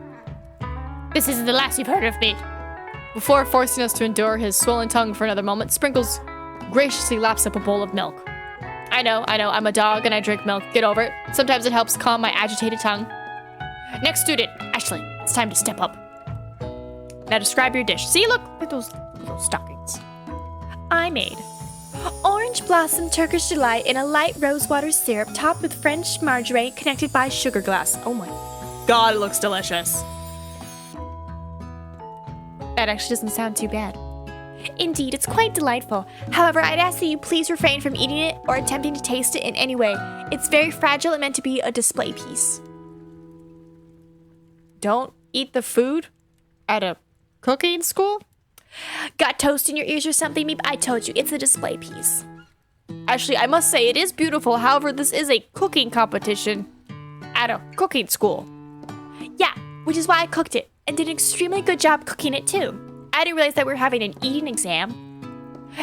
This isn't the last you've heard of me. Before forcing us to endure his swollen tongue for another moment, Sprinkles graciously laps up a bowl of milk. I know, I'm a dog and I drink milk. Get over it. Sometimes it helps calm my agitated tongue. Next student, Ashley, it's time to step up. Now describe your dish. See, look at those little stockings. I made orange blossom Turkish delight in a light rosewater syrup topped with French margarine connected by sugar glass. Oh my god, it looks delicious. That actually doesn't sound too bad. Indeed, it's quite delightful. However, I'd ask that you please refrain from eating it or attempting to taste it in any way. It's very fragile and meant to be a display piece. Don't eat the food at a cooking school? Got toast in your ears or something, Meep? I told you, it's a display piece. Actually, I must say, it is beautiful. However, this is a cooking competition. at a cooking school. Yeah, which is why I cooked it and did an extremely good job cooking it too. I didn't realize that we were having an eating exam.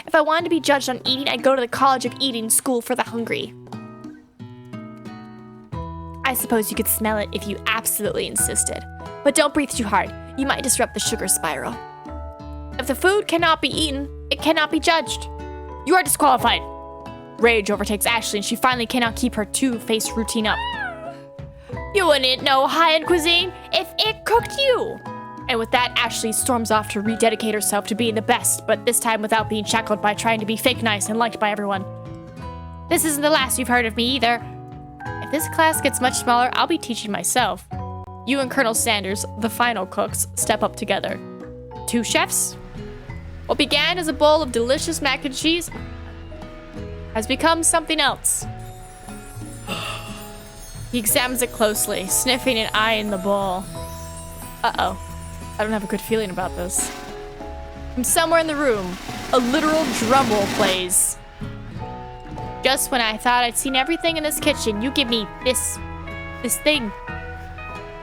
If I wanted to be judged on eating, I'd go to the College of Eating School for the Hungry. I suppose you could smell it if you absolutely insisted. But don't breathe too hard. You might disrupt the sugar spiral. If the food cannot be eaten, it cannot be judged. You are disqualified. Rage overtakes Ashley and she finally cannot keep her two-faced routine up. You wouldn't know high-end cuisine if it cooked you. And with that, Ashley storms off to rededicate herself to being the best, but this time without being shackled by trying to be fake nice and liked by everyone. This isn't the last you've heard of me either. If this class gets much smaller, I'll be teaching myself. You and Colonel Sanders, the final cooks, step up together. 2 chefs? What began as a bowl of delicious mac and cheese has become something else. He examines it closely, sniffing and eyeing the bowl. Uh-oh. I don't have a good feeling about this. From somewhere in the room, a literal drum roll plays. Just when I thought I'd seen everything in this kitchen, you give me this thing.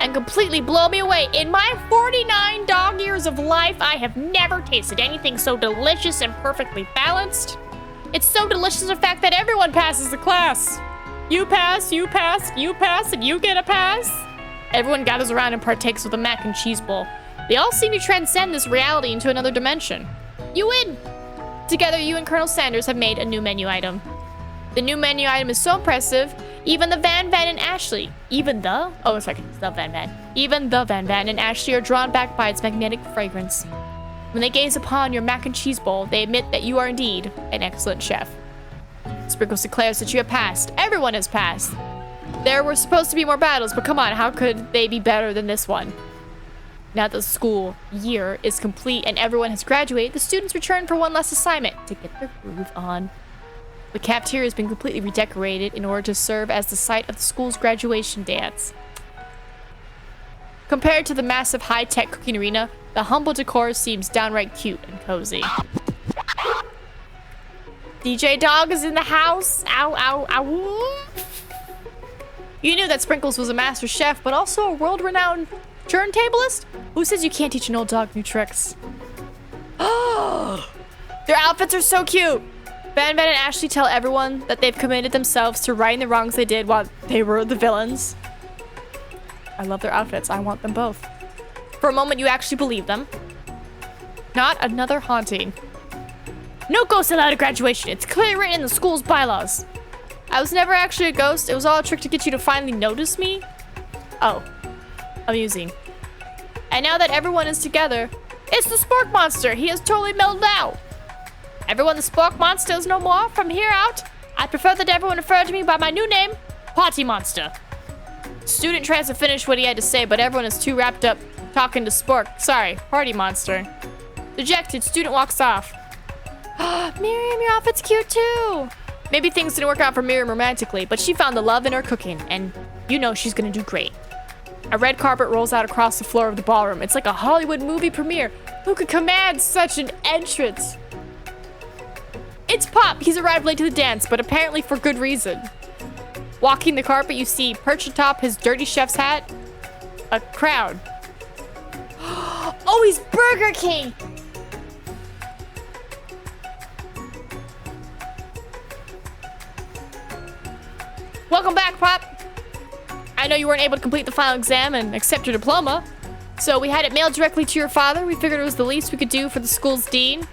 And completely blow me away. In my 49 dog years of life, I have never tasted anything so delicious and perfectly balanced. It's so delicious, in fact, that everyone passes the class. You pass, you pass, you pass, and you get a pass. Everyone gathers around and partakes of the mac and cheese bowl. They all seem to transcend this reality into another dimension. You win! Together, you and Colonel Sanders have made a new menu item. The new menu item is so impressive, even the Van Van and Ashley, even the Van Van and Ashley are drawn back by its magnetic fragrance. When they gaze upon your mac and cheese bowl, they admit that you are indeed an excellent chef. Sprinkles declares that you have passed. Everyone has passed. There were supposed to be more battles, but come on, how could they be better than this one? Now that the school year is complete and everyone has graduated, the students return for one last assignment to get their groove on. The cafeteria has been completely redecorated in order to serve as the site of the school's graduation dance. Compared to the massive high-tech cooking arena, the humble decor seems downright cute and cozy. DJ Dog is in the house. Ow, ow, ow. You knew that Sprinkles was a master chef, but also a world-renowned turntablist? Who says you can't teach an old dog new tricks? Oh, their outfits are so cute. Van Van and Ashley tell everyone that they've committed themselves to righting the wrongs they did while they were the villains. I love their outfits. I want them both. For a moment, you actually believe them. Not another haunting. No ghosts allowed at graduation. It's clearly written in the school's bylaws. I was never actually a ghost. It was all a trick to get you to finally notice me. Oh. Amusing. And now that everyone is together, it's the Spork Monster. He has totally mellowed out. Everyone, the Spork Monster is no more. From here out, I prefer that everyone refer to me by my new name, Party Monster. Student tries to finish what he had to say, but everyone is too wrapped up talking to Spork. Sorry, Party Monster. Dejected, student walks off. Miriam, your outfit's cute too. Maybe things didn't work out for Miriam romantically, but she found the love in her cooking, and you know she's gonna do great. A red carpet rolls out across the floor of the ballroom. It's like a Hollywood movie premiere. Who could command such an entrance? It's Pop. He's arrived late to the dance, but apparently for good reason. Walking the carpet, you see, perched atop his dirty chef's hat, a crowd. Oh, he's Burger King! Welcome back, Pop. I know you weren't able to complete the final exam and accept your diploma, so we had it mailed directly to your father. We figured it was the least we could do for the school's dean.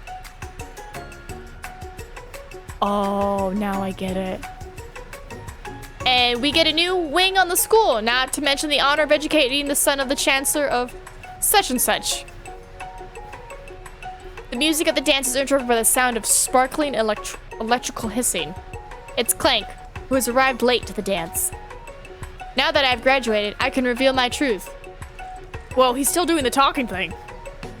Oh, now I get it. And we get a new wing on the school, not to mention the honor of educating the son of the chancellor of such and such. The music of the dance is interrupted by the sound of sparkling electrical hissing. It's Clank, who has arrived late to the dance. Now that I've graduated, I can reveal my truth. Whoa, he's still doing the talking thing.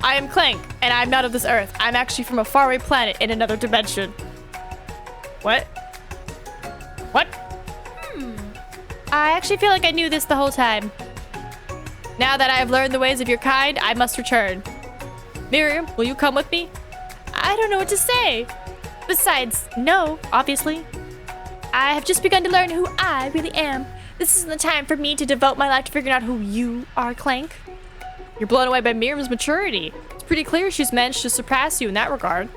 I am Clank, and I'm not of this earth. I'm actually from a faraway planet in another dimension. What? What? I actually feel like I knew this the whole time. Now that I have learned the ways of your kind, I must return. Miriam, will you come with me? I don't know what to say. Besides, no, obviously. I have just begun to learn who I really am. This isn't the time for me to devote my life to figuring out who you are, Clank. You're blown away by Miriam's maturity. It's pretty clear she's managed to surpass you in that regard.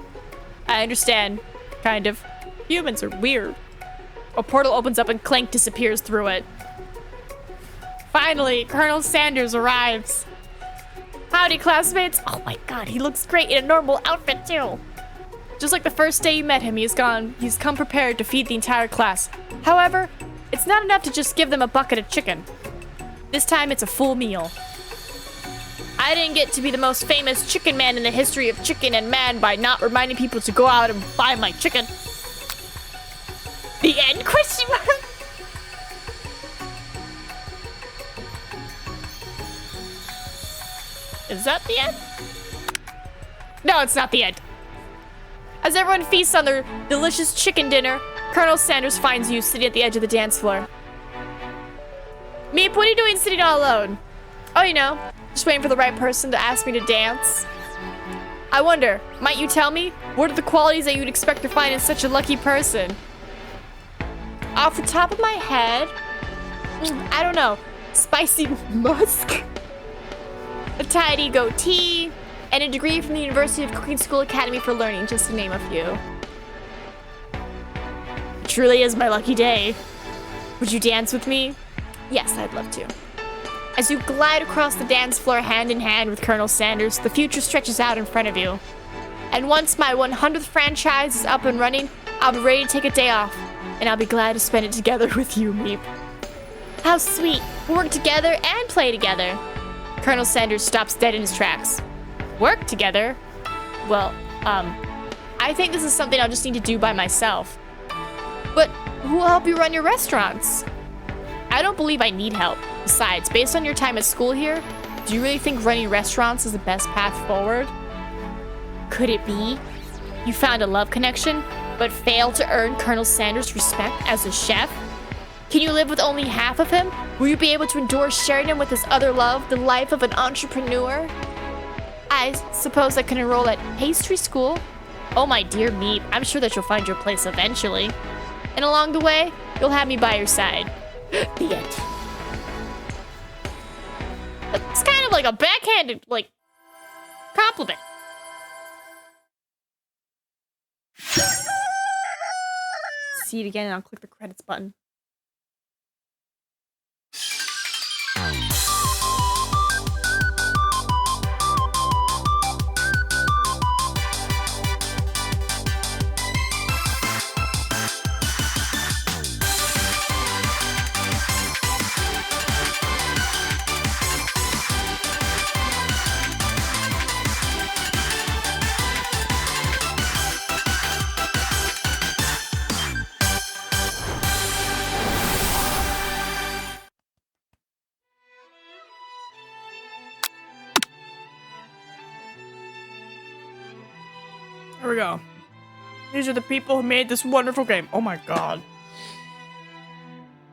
I understand. Kind of. Humans are weird. A portal opens up and Clank disappears through it. Finally, Colonel Sanders arrives. Howdy, classmates. Oh my god, he looks great in a normal outfit, too. Just like the first day you met him, he's come prepared to feed the entire class. However, it's not enough to just give them a bucket of chicken. This time, it's a full meal. I didn't get to be the most famous chicken man in the history of chicken and man by not reminding people to go out and buy my chicken. The end? Question mark? Is that the end? No, it's not the end. As everyone feasts on their delicious chicken dinner, Colonel Sanders finds you sitting at the edge of the dance floor. Meep, what are you doing sitting all alone? Oh, you know, just waiting for the right person to ask me to dance. I wonder, might you tell me? What are the qualities that you'd expect to find in such a lucky person? Off the top of my head, I don't know. Spicy musk? A tidy goatee, and a degree from the University of Cooking School Academy for Learning, just to name a few. It truly is my lucky day. Would you dance with me? Yes, I'd love to. As you glide across the dance floor hand in hand with Colonel Sanders, the future stretches out in front of you. And once my 100th franchise is up and running, I'll be ready to take a day off, and I'll be glad to spend it together with you, Meep. How sweet. We'll work together and play together. Colonel Sanders stops dead in his tracks. Work together? Well, I think this is something I'll just need to do by myself. But who will help you run your restaurants? I don't believe I need help. Besides, based on your time at school here, do you really think running restaurants is the best path forward? Could it be you found a love connection, but failed to earn Colonel Sanders' respect as a chef? Can you live with only half of him? Will you be able to endure sharing him with his other love, the life of an entrepreneur? I suppose I can enroll at pastry school. Oh my dear Meep, I'm sure that you'll find your place eventually. And along the way, you'll have me by your side. The end. It's kind of like a backhanded, compliment. See it again and I'll click the credits button. Here we go. These are the people who made this wonderful game. Oh my god.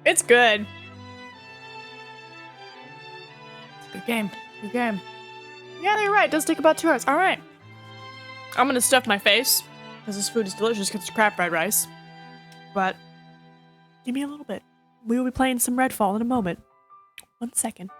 It's good. It's a good game. Good game. Yeah, you're right. It does take about 2 hours. Alright. I'm gonna stuff my face, because this food is delicious because it's crab fried rice. But, give me a little bit. We will be playing some Redfall in a moment. 1 second.